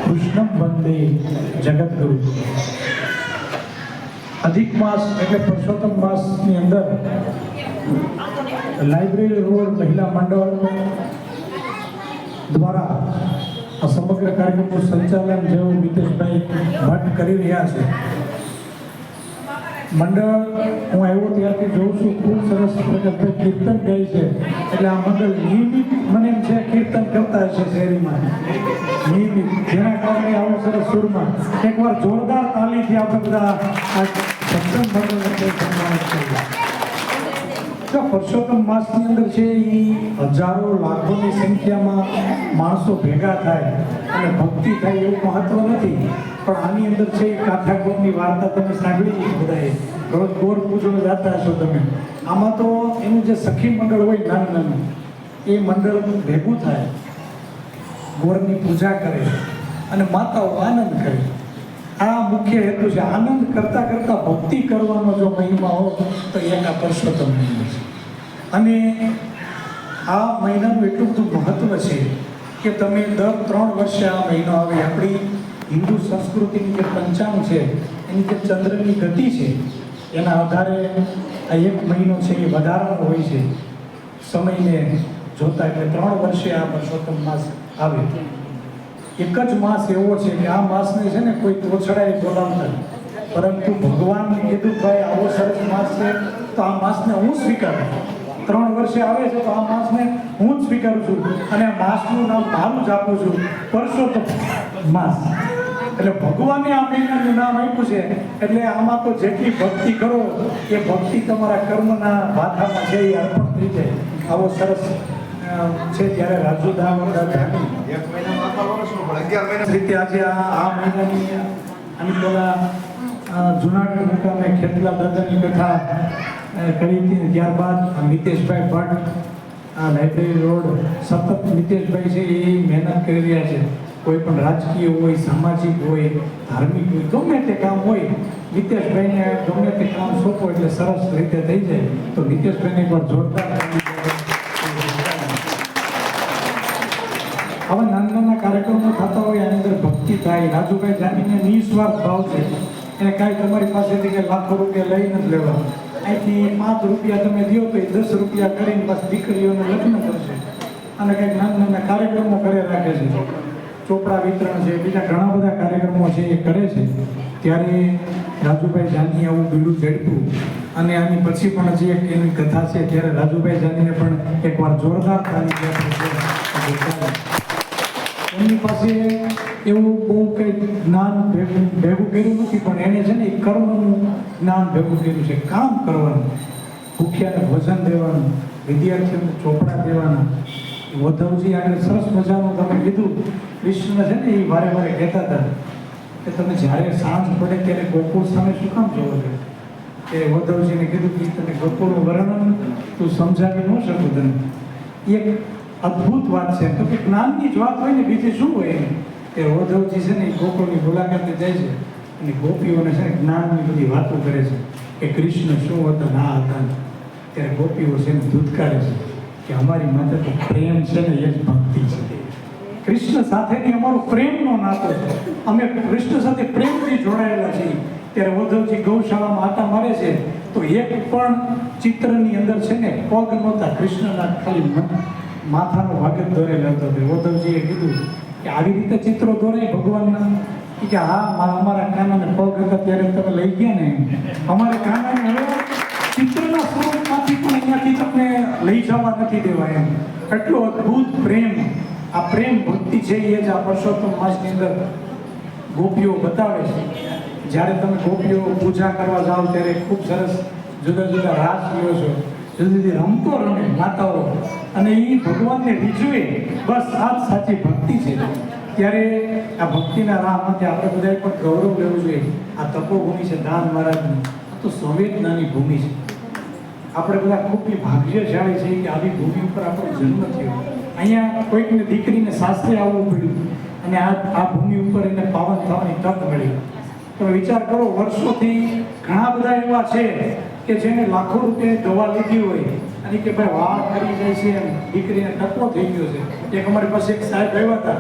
कृष्णम वंदे जगद्गुरु. अधिक मास એટલે પુરુષોત્તમ માસની અંદર લાઇબ્રેરી રોડ મહિલા મંડળ દ્વારા આ સમગ્ર કાર્યક્રમનું સંચાલન જેવું મિતેશભાઈ ભટ્ટ કરી રહ્યા છે. મંડળ હું આવ્યો ત્યારથી જોઉં છું ખૂબ સરસ પ્રકારે કીર્તન ગાય છે એટલે આ મંડળ નિયમિત મને એમ છે કીર્તન કરતા હશે શહેરીમાં નિયમિત જેના કારણે આવો સરસ સુરમાં એકવાર જોરદાર તાલીથી આપણે બધા આ સત્સંગ મંડળને સન્માનિત કરીએ. પુરુષોત્તમ માસની અંદર છે એ હજારો લાખોની સંખ્યામાં માણસો ભેગા થાય અને ભક્તિ થાય એવું મહત્વ નથી, પણ આની અંદર છે એ કાઠાકોરની વાર્તા તમે સાંભળી છે બધાએ, રોજ ગોર પૂજવા જતા હશો તમે. આમાં તો એનું જે સખી મંડળ હોય નાનું નાનું એ મંડળ ભેગું થાય, ગોરની પૂજા કરે અને માતાઓ આનંદ કરે. આ મુખ્ય હેતુ છે. આનંદ કરતા કરતા ભક્તિ કરવાનો જો મહિમા હોય તો એક આ પુરુષોત્તમ મહિનો છે. અને આ મહિનાનું એટલું બધું મહત્વ છે કે તમે દર 3 વર્ષે આ મહિનો આવે. આપણી હિન્દુ સંસ્કૃતિની જે પંચાંગ છે એની જે ચંદ્રની ગતિ છે એના આધારે આ એક મહિનો છે એ વધારાનો હોય છે સમયને જોતા. એટલે 3 વર્ષે આ પુરુષોત્તમ માસ આવે. એક જ માસ એવો છે કે આ માસને છે ને કોઈ તોછડાય બોલાવતા, પરંતુ ભગવાનને કીધું ભાઈ આવો સરસ માસ છે તો આ માસને હું સ્વીકારું. 3 વર્ષે આવે છે તો આ માસને હું જ સ્વીકારું છું અને આ માસનું નામ મારું જ આપું છું, પુરુષોત્તમ માસ. એટલે ભગવાને આ મહિનાનું નામ આપ્યું છે. એટલે આમાં તો જેટલી ભક્તિ કરો એ ભક્તિ તમારા કર્મના ભાથામાં છે એ અર્પણ થઈ જાય. આવો સરસ છે. ત્યારે રાજુ રીતે આજે આ મહિનાની અને પેલા જુનાગઢ મુકામે ખેતલા દાદાની કથા કરી હતી. ત્યારબાદ મિતેશભાઈ ભટ્ટ આ લાઇબ્રેરી રોડ સતત મિતેશભાઈ છે એ મહેનત કરી રહ્યા છે. કોઈ પણ રાજકીય હોય, સામાજિક હોય, ધાર્મિક હોય, ગમે તે કામ હોય મિતેશભાઈને ગમે તે કામ સોંપો એટલે સરસ રીતે થઈ જાય. તો મિતેશભાઈને પણ જોરદાર આવા નાના નાના કાર્યક્રમો થતા હોય આની અંદર ભક્તિ થાય. રાજુભાઈ જાણીને નિસ્વાર્થ ભાવ છે. એને કાંઈ તમારી પાસેથી કે લાખો રૂપિયા લઈ નથી લેવા. અહીંથી 5 રૂપિયા તમે દો તો એ 10 રૂપિયા કરીને બસ દીકરીઓને લગ્ન કરશે અને કંઈક નાના નાના કાર્યક્રમો કરે રાખે છે. ચોપડા વિતરણ છે, બીજા ઘણા બધા કાર્યક્રમો છે એ કરે છે. ત્યારે રાજુભાઈ જાની આવું બીડું ચડ્યું અને આની પછી પણ જે એક એની કથા છે ત્યારે રાજુભાઈ જાનીને પણ એકવાર જોરદાર તાળી આપી. એમની પાસે એવું બહુ કંઈ જ્ઞાન ભેગું કર્યું નથી, પણ એણે છે ને એ કર્મનું જ્ઞાન ભેગું કર્યું છે. કામ કરવાનું, ભૂખ્યાને ભોજન દેવાનું, વિદ્યાર્થીઓને ચોપડા દેવાના. ઉદ્ધવજી આગળ સરસ મજાનું તમે કીધું. કૃષ્ણ છે ને એ વારે વારે કહેતા હતા કે તમે જ્યારે સાંજ પડે ત્યારે ગોકુળ સામે શું કામ જોવો છો? કે ઉદ્ધવજીને કીધું કે તને ગોકુળનું વર્ણન તું સમજાવી ન શકું તને. એક અદ્ભુત વાત છે. તો કે જ્ઞાનની જ વાત હોય ને બીજી શું હોય એને? કે ઉદ્ધવજી છે ને એ ગોકુળની મુલાકાતે જાય છે અને ગોપીઓને છે ને જ્ઞાનની બધી વાતો કરે છે કે કૃષ્ણ શું હતા ના હતા. ત્યારે ગોપીઓ છે ને ધૂતકારે છે કે અમારી માથે તો પ્રેમ છે ને એ જ ભક્તિ છે. કૃષ્ણ સાથેની અમારો પ્રેમનો નાતો છે, અમે કૃષ્ણ સાથે પ્રેમથી જોડાયેલા છીએ. ત્યારે ઉદ્ધવજી ગૌશાળામાં આટા મારે છે તો એક પણ ચિત્રની અંદર છે ને પગ નહોતા, કૃષ્ણના ખાલી માથાનો ભાગ જ દોરેલો હતો. ઉદ્ધવજીએ કીધું કે આવી રીતે ચિત્રો દોરાય ભગવાનના? કે હા, અમારા કાનાને પગ હતા ત્યારે તમે લઈ ગયા ને, અમારે કાનાને હવે ચિત્રના સ્વરૂપમાંથી પણ અહીંયાથી તમને લઈ જવા નથી દેવા એમ. એટલો અદ્ભુત પ્રેમ, આ પ્રેમ ભક્તિ છે એ જ આ પરસોત્તમ માસની અંદર ગોપીઓ બતાવે છે. જ્યારે તમે ગોપીઓ પૂજા કરવા જાઓ ત્યારે ખૂબ સરસ જુદા જુદા રાસ લ્યો છો, જુદી જુદી રમતો રમે માતાઓ, અને એ ભગવાનને રીઝવે. બસ આ જ સાચી ભક્તિ છે. ત્યારે આ ભક્તિના રાહમાંથી આપણે બધાએ પણ ગૌરવ લેવું જોઈએ. આ તપોભૂમિ છે દાન મહારાજની, આ તો સંવેદનાની ભૂમિ છે. આપણે બધા ખૂબ ભાગ્યશાળી છીએ કે આવી ભૂમિ ઉપર આપણો જન્મ થયો. અહીંયા કોઈકને દીકરીને સાસરે આવવું પડ્યું અને આ ભૂમિ ઉપર એને પાવન થવાની તક મળી. તમે વિચાર કરો, વર્ષોથી ઘણા બધા એવા છે કે જેને લાખો રૂપિયા દવા લીધી હોય અને કે ભાઈ વાળ કરી જાય છે એમ દીકરીને ટકો થઈ ગયો છે. એક અમારી પાસે એક સાહેબ આવ્યા હતા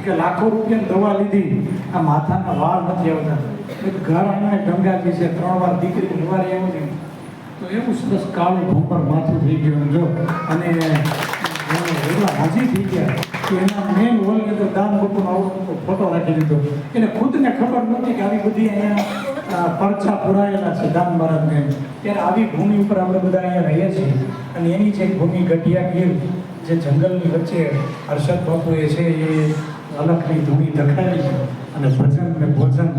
કે લાખો રૂપિયાની દવા લીધી, આ માથાના વાળ નથી આવતા. ઘર આવીને ગંગાજી છે 3 વાર દીકરી નિવારે એવું નહીં તો એવું સરસ કાળું ભૂપર માથું થઈ ગયું જો. અને એવા હાજી થઈ ગયા કે એના મેન હોલની અંદર દાન બાપુનો આવો ફોટો રાખી દીધો. એને ખુદને ખબર નહોતી કે આવી બધી અહીંયા પરચા પુરાયેલા છે દાન મહારાજને. ત્યારે આવી ભૂમિ ઉપર આપણે બધા અહીંયા રહીએ છીએ. અને એની જે ભૂમિ ગઢિયા ગીર જે જંગલની વચ્ચે હર્ષદ બાપુએ છે એ અલગની ધૂણી દખાવી છે અને ભજન અને ભોજન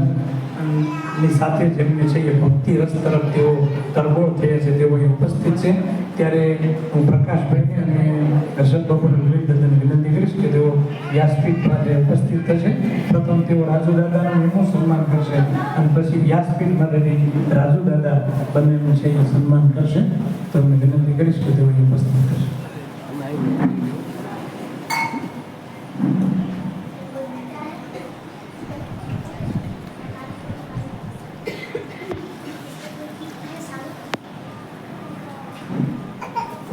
ની સાથે જેમને છે એ ભક્તિ રસ તરફ તેઓ તરબોળ થયા છે તેઓ અહીં ઉપસ્થિત છે. ત્યારે હું પ્રકાશભાઈને અને હર્ષદ બાપુને વિનંતી કરીશ કે તેઓ વ્યાસપીઠ માટે ઉપસ્થિત થશે. પ્રથમ તેઓ રાજુ દાદાનું એનું સન્માન કરશે અને પછી વ્યાસપીઠ માટેની રાજુ દાદા બંનેનું છે એ સન્માન કરશે. તો હું વિનંતી કરીશ કે તેઓ અહીં ઉપસ્થિત થશે.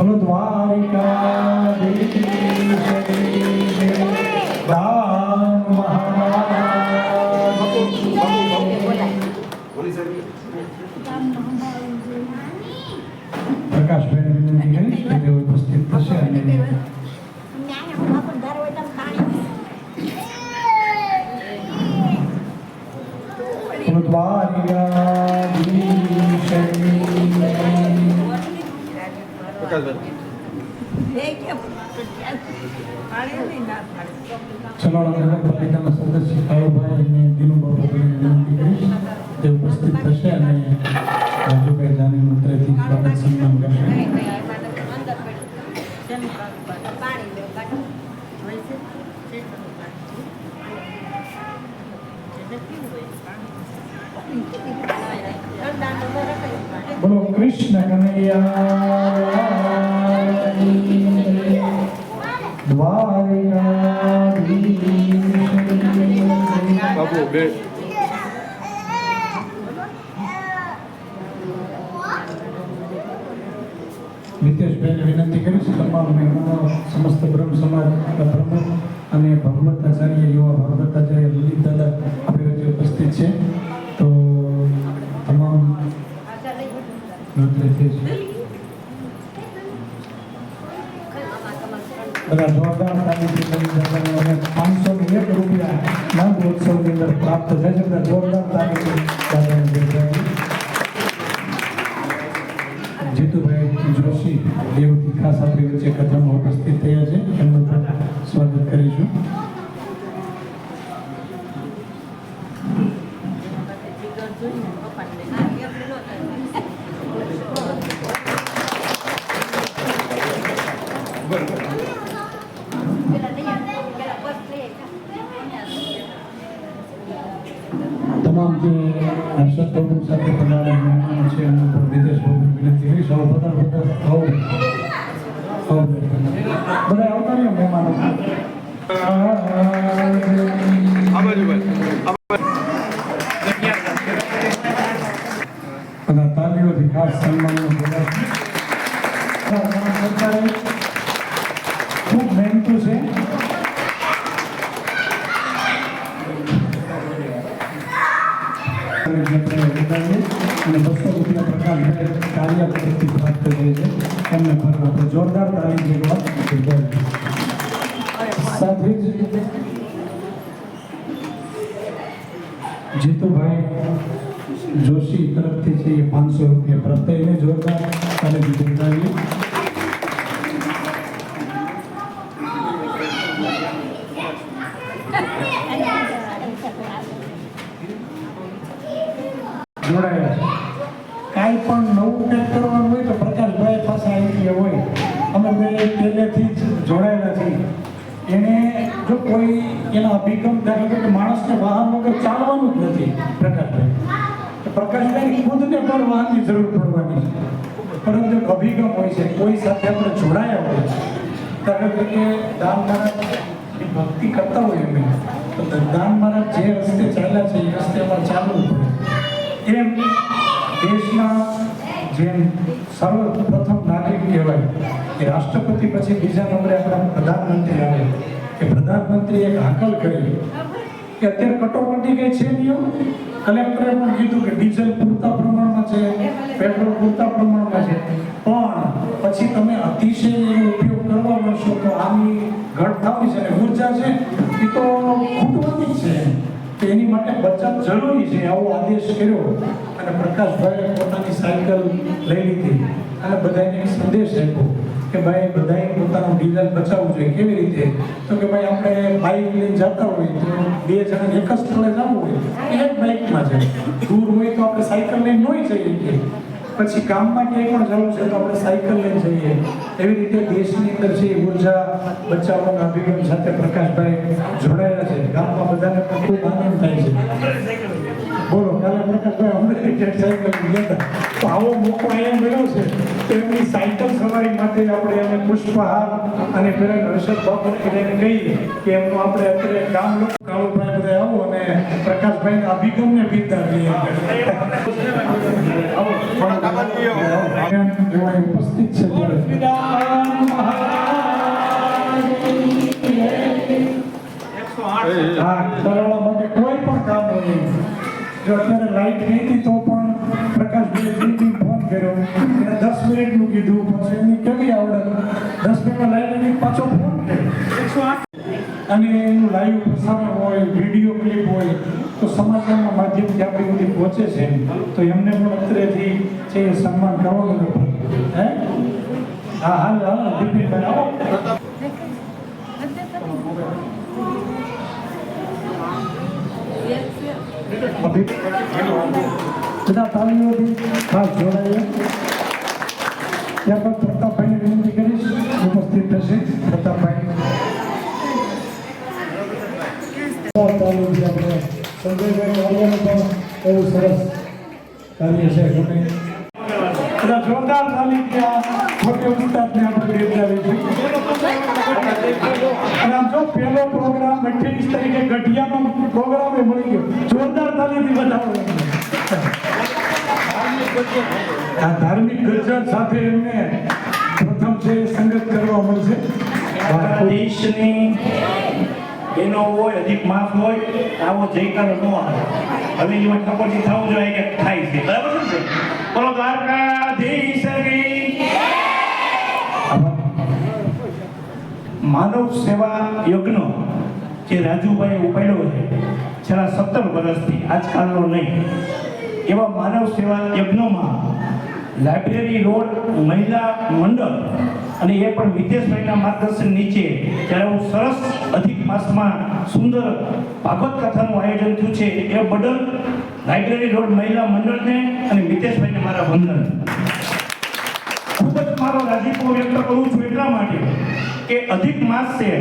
બોલો દ્વારિકાધીશ દાન મહારાજ. પ્રકાશભાઈને વિનંતી કરીશ કે તેઓ ઉપસ્થિત થશે અને ચલાવડા નગરપાલિકાના સદસ્ય કાળુભાઈ અને દિનુબાબુને વિનંતી કરીશ તે ઉપસ્થિત થશે અને રાજુભાઈ જાની મંત્રથી સ્વાગત સન્માન કરશે. બોલો કૃષ્ણ કનૈયા દ્વારિકાધીશ. બાબુ બે નિતેશભાઈને વિનંતી કરીશ તમામ મહેમાનો સમસ્ત બ્રહ્મ સમાજ પ્રમુખ અને ભગવત આચાર્ય યુવા ભગવત આચાર્ય લલિત દાદા આપણી વચ્ચે ઉપસ્થિત છે. તો તમામ બધા જોરદાર તાલીમ 501 રૂપિયા નંદ ઉત્સવની અંદર પ્રાપ્ત થાય છે. બધા જોરદાર તારીખે દાદાને બિરદાવી. જીતુભાઈ જોશી દેવથી ખાસ આપણી વચ્ચે કથામાં ઉપસ્થિત થયા છે, એમનું પણ સ્વાગત કરીશું. તમામ જે હર્ષદ પ્રભુ સાથે પધારેલા મહેમાનો છે એમનું પણ વિદેશ ભોગની વિનંતી કરી. સૌ બધા આવતા રહ્યો મહેમાનો. બધા તાલીઓથી ખાસ સન્માનનું બોલાવશું. ખૂબ મહેનતું છે. અને 200 રૂપિયા પ્રકાશભાઈ કાર્ય તરફથી પ્રાપ્ત થઈ છે. એમને ફરવા આપણે જોરદાર તાલીમ જેવા સાથે જ જીતુભાઈ જોશી તરફથી છે એ 500 રૂપિયા પ્રત્યેને જોરદાર તાલીમ જીતાવી. જોડાયા છે. કાંઈ પણ નવું કંઈક કરવાનું હોય તો પ્રકાશભાઈ પાસે આઈડિયા હોય. અમે બે પહેલેથી જ જોડાયેલા છીએ. એને જો કોઈ એના અભિગમ દાખલા કે માણસને વાહન વગર ચાલવાનું જ નથી પ્રકાશભાઈ. પ્રકાશભાઈ ખુદને પણ વાહનની જરૂર પડવાની છે, પરંતુ એક અભિગમ હોય છે. કોઈ સાથે આપણે જોડાયા હોય, દાખલા કે દાન મહારાજ ભક્તિ કરતા હોય અમે, તો દાન મહારાજ જે રસ્તે ચાલ્યા છે એ રસ્તે અમારે ચાલવું પડે. એમ દેશના જેમ સર્વપ્રથમ નાગરિક કહેવાય કે રાષ્ટ્રપતિ પછી બીજા નંબરે આપણા પ્રધાનમંત્રી આવે, કે પ્રધાનમંત્રી એક હાકલ કરી કે અત્યારે કટોકટી કઈ છે નહીં. કલેક્ટરે પણ કીધું કે ડીઝલ પૂરતા પ્રમાણમાં છે, પેટ્રોલ પૂરતા પ્રમાણમાં છે, પણ પછી તમે અતિશય એનો ઉપયોગ કરવા માંડશો તો આની ઘટ થવાની છે. અને ઉર્જા છે એ તો ખૂટવાની છે, તો એની માટે બચત જરૂરી છે. આવો આદેશ કર્યો અને પ્રકાશભાઈએ પોતાની સાયકલ લઈ લીધી અને બધાને એક સંદેશ આપ્યો કે ભાઈ બધાએ પોતાનું ડીઝલ બચાવવું જોઈએ. કેવી રીતે? તો કે ભાઈ આપણે બાઇક લઈને જતા હોય તો 2 જણાને એક જ સ્થળે જવું હોય એક બાઇકમાં જાય, દૂર હોય તો આપણે સાયકલ લઈને ન જઈએ, પછી ગામમાં ક્યાંય પણ જવું છે તો આપણે સાયકલ લઈને જઈએ. એવી રીતે દેશની અંદર છે ઉર્જા બચાવવાના અભિગમ સાથે પ્રકાશભાઈ જોડાયેલા છે. ગામમાં બધાને પણ ખૂબ આનંદ થાય છે. બોલો, કાલે પ્રકાશભાઈ અમરેલી સાયકલ ગયા હતા, તો આવો મોકો અહીંયા મળ્યો છે તો એમની સાયકલ સવારી માટે આપણે એને પુષ્પહાર અને પેલા હર્ષદ બાપુ એને કહીએ કે એમનું આપણે અત્યારે ગામ લોકો કાળુભાઈ બધા આવો અને પ્રકાશભાઈના અભિગમને બિરદાવીએ. ઉપસ્થિત છે કરાવવા માટે કોઈ પણ કામ હોય. જો અત્યારે લાઈટ નહીં હતી તો પણ પ્રકાશભાઈ ફોન કર્યો, એને 10 મિનિટનું કીધું, પછી એની કેવી આવડત 10 મિનિટમાં લાઈટ નહીં, પાછો ફોન કર્યો. અને એનું લાઈવ પ્રસારણ હોય, વિડીયો ક્લિપ હોય તો સમાચારના માધ્યમથી આપણી સુધી પહોંચે છે. તો એમને પણ અત્રેથી છે સન્માન કરવાનું હે. હા હાલ હાલ બિપિનભાઈ આવો. બધા તાલીઓથી ખાસ જોડાઈએ. ત્યારબાદ પ્રતાપભાઈને વિનંતી કરીશ, ઉપસ્થિત થશે પ્રતાપભાઈ. આપણે સંજયભાઈ કાર્યનું પણ એવું સરસ કાર્ય છે. બધા જોરદાર તાલીમ ત્યાં છોટે ઉસ્તાદને આપણે બિરદાવી છે. અને આમ જો પહેલો પ્રોગ્રામ 28 તારીખે ગઢિયાનો પ્રોગ્રામ મળી ગયો. જોરદાર તાલીમથી બતાવો. આ ધાર્મિક ગજર સાથે એમને પ્રથમ છે સંગત કરવા મળશે. દેશની એનો હોય અધિક માસ હોય આવો જયકારો ન આવે. હવે એમાં ખબરથી થવું જોઈએ કે થાય છે, બરાબર છે? બોલો દ્વારકાધીશ માનવ સેવા યજ્ઞ જે રાજુભાઈએ ઉપાડ્યો છે છેલ્લા 17 વર્ષથી, આજકાલનો નહીં, એવા માનવ સેવા યજ્ઞોમાં લાઇબ્રેરી રોડ મહિલા મંડળ અને એ પણ મિતેશભાઈના માર્ગદર્શન નીચે જ્યારે હું સરસ અધિક માસમાં સુંદર ભાગવત કથાનું આયોજન થયું છે એ બદલ લાઇબ્રેરી રોડ મહિલા મંડળને અને મિતેશભાઈને મારા વંદન. ખૂબ જ મારો રાજીપો વ્યક્ત કરું છું એટલા માટે કે અધિક માસ છે.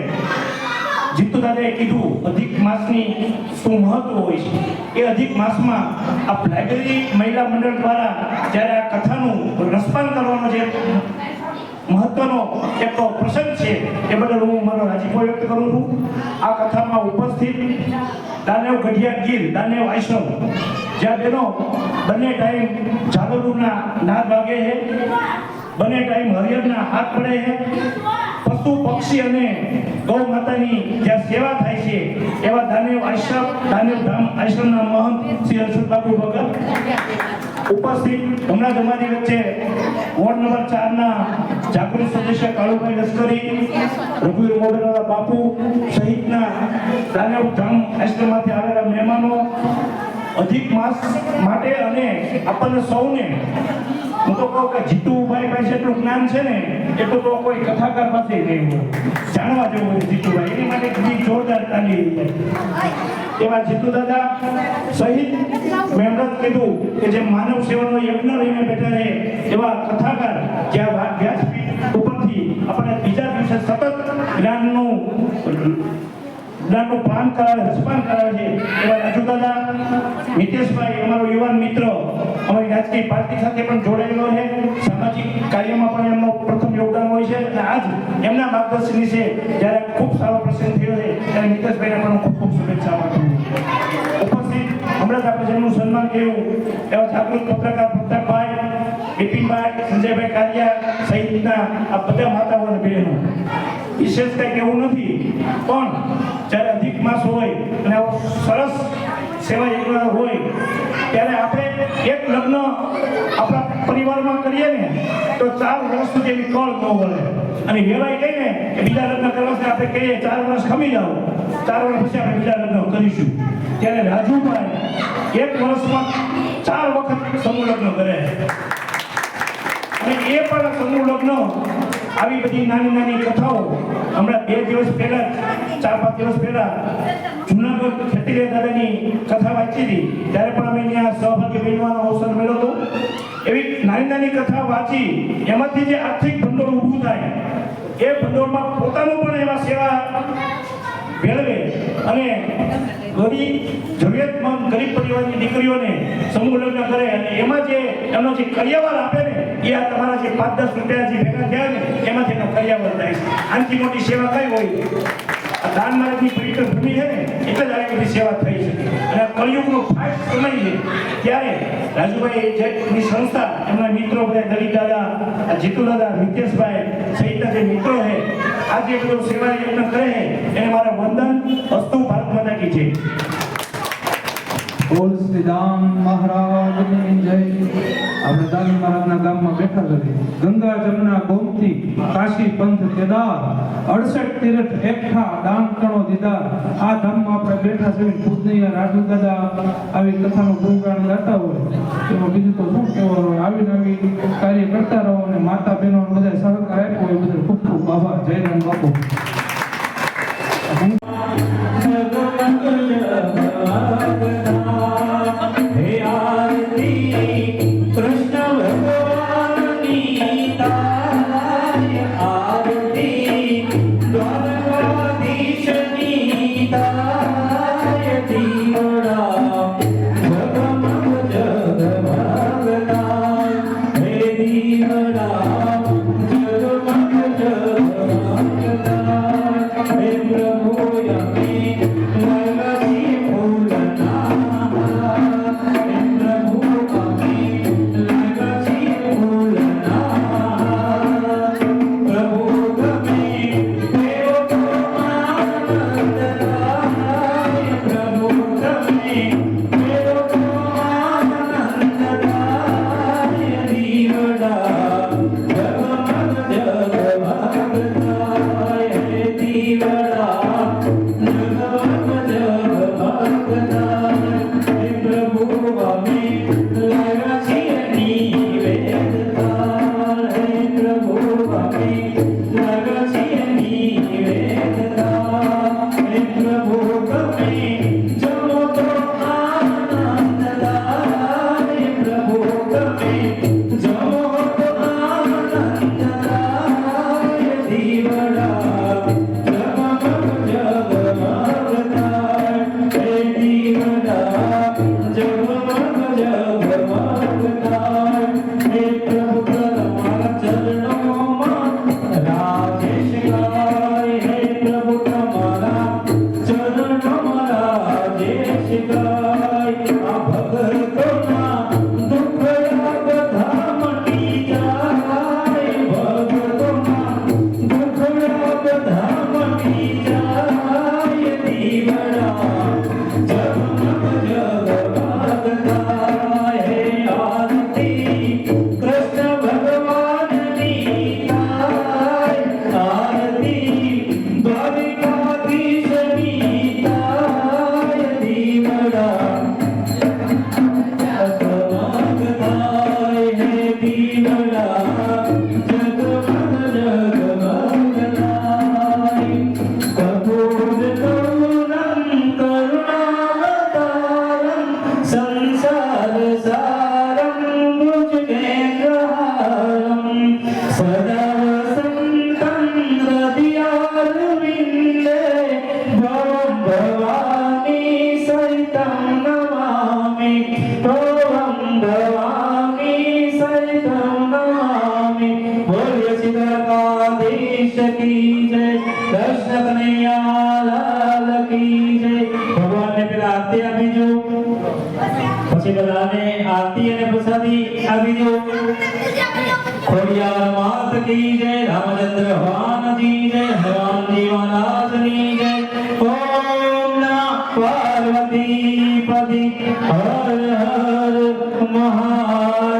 જીતુ દાદાએ કીધું અધિક માસની શું મહત્વ હોય છે. એ અધિક માસમાં આ લાઇબ્રેરી મહિલા મંડળ દ્વારા જ્યારે આ કથાનું રસપાન કરવાનો જે મહત્વનો એક પ્રસંગ છે એ બદલ હું મારો રાજીપો વ્યક્ત કરું છું. આ કથામાં ઉપસ્થિત દાનેવ ગઢિયા ગીર, દાનેવ આશ્રમ, જ્યાં બહેનો બંને ટાઈમ ઝાલરુના નાદ વાગે છે, બંને ટાઈમ હરિયરના હાથ પડે છે, પશુ પક્ષી અને ગૌ માતાની જ્યાં સેવા થાય છે એવા દાનેવ આશ્રમ, દાનેવ ધામ આશ્રમના મહંત શ્રી અર્જુન બાપુ ભગત ઉપસ્થિત. હમણાં તમારી વચ્ચે વોર્ડ નંબર 4 ના જાગૃત સદસ્ય કાળુભાઈ લશ્કરી, રઘુવીર મોઢેરા બાપુ સહિતના દાનેવ ધામ આશ્રમમાંથી આવેલા મહેમાનો અધિક માસ માટે અને આપણને સૌને, હું તો કહું કે જીતુભાઈ પાસે એટલું જ્ઞાન છે ને એટલું તો કોઈ કથાકાર પાસે નહીં હોય. જાણવા જેવું હોય જીતુભાઈ, એની માટે ઘણી જોરદાર તાલી એવા જીતુ દાદા સહિત મેં હમણાં કીધું કે જે માનવ સેવાનો યજ્ઞ લઈને બેઠા છે એવા કથાકાર જ્યાં વ્યાસપીઠ ઉપરથી આપણે બીજા દિવસે સતત જ્ઞાનનું પાન કરાવે, રસપાન કરાવે છે એવા રાજુ દાદા, મિતેશભાઈ અમારો યુવાન મિત્ર, અમારી રાજકીય પાર્ટી સાથે પણ જોડાયેલો છે, સામાજિક કાર્યમાં પણ એમનો પ્રથમ યોગદાન હોય છે. અને આજ એમના માર્ગદર્શન છે જ્યારે ખૂબ સારો પ્રસંગ થયો છે ત્યારે મિતેશભાઈને પણ ખૂબ ખૂબ શુભેચ્છા આપું છું. ઉપસ્થિત હમણાં જ આપણે જેમનું સન્માન કર્યું એવા જાગૃત પત્રકાર પ્રતાપભાઈ, બિપિનભાઈ, સંજયભાઈ કારિયા સહિતના આ બધા માતાઓ અને બહેનો, વિશેષ કંઈ કહેવું નથી, પણ જ્યારે અધિક માસ હોય અને આવો સરસ સેવા યજ્ઞ હોય ત્યારે આપણે એક લગ્ન આપણા પરિવારમાં કરીએ ને તો 4 વર્ષ સુધી એની કળ ન વળે. અને વેવાઈ કહીને કે બીજા લગ્ન કરવા છે આપણે કહીએ 4 વર્ષ ખમી જાઓ, 4 વર્ષ પછી આપણે બીજા લગ્ન કરીશું. ત્યારે રાજુભાઈ 1 વર્ષમાં 4 વખત સમૂહ લગ્ન કરે અને એ પણ સમૂહ લગ્ન આવી બધી નાની નાની કથાઓ હમણાં 2 દિવસ પહેલા 4-5 દિવસ પહેલા જૂનાગઢ ખેતીરે દાદાની કથા વાંચી હતી ત્યારે પણ અમે ત્યાં સહભાગી બનવાનો અવસર મળ્યો હતો. એવી નાની નાની કથા વાંચી એમાંથી જે આર્થિક ભંડોળ ઊભું થાય એ ભંડોળમાં પોતાનું પણ એવા સેવા ભેળવે અને જરૂરિયાતમંદ ગરીબ પરિવારની દીકરીઓને સમૂહ લગ્ન કરે અને એમાં જે એમનો જે કરિયાવર આપે ને એ આ તમારા જે 5-10 રૂપિયા જે ભેગા થયા ને એમાંથી એનો કરિયાવર થાય છે. આનાથી મોટી સેવા કઈ હોય? આ દાન માર્ગની પવિત્ર ભૂમિ છે ને એટલે જ આવી બધી સેવા થઈ શકે. અને કળિયુગનો ફાસ્ટ સમય છે ત્યારે રાજુભાઈ જેની સંસ્થા, એમના મિત્રો બધા દલિત દાદા, જીતુ દાદા, મિતેશભાઈ સહિતના જે મિત્રો છે આજે બધો સેવા યજ્ઞ કરે છે એને મારા વંદન. અસ્તુ ભારત માતા કી જય. બોલ શ્રી રામ મહારાજની જય. આપણે દાન મહારાજના ગામમાં બેઠા છીએ. ગંગા જમના ગોમતી કાશી પંથ કેદાર 68 તીર્થ એકઠા દાન કણો દીદાર. આ ધામમાં આપણે બેઠા છીએ. પૂજનીય રાજુ દાદા આવી કથાનું ગુણગાન ગાતા હોય એમાં બીજું તો શું કહેવાનું. આવી કાર્ય કરતા રહો અને માતા બહેનો બધા સહકાર આપ્યો એ બદલ ખૂબ ખૂબ આભાર. જય રામ બાપુ. Hey, બધાને આરતી અને પ્રસાદી આપી દો. ખોડિયાર માત કી જય, રામચંદ્ર ભગવાનજી જય, હનુમાનજી મહારાજની જય. ઓમ નમઃ પાર્વતી પતિ હર હર મહાદેવ.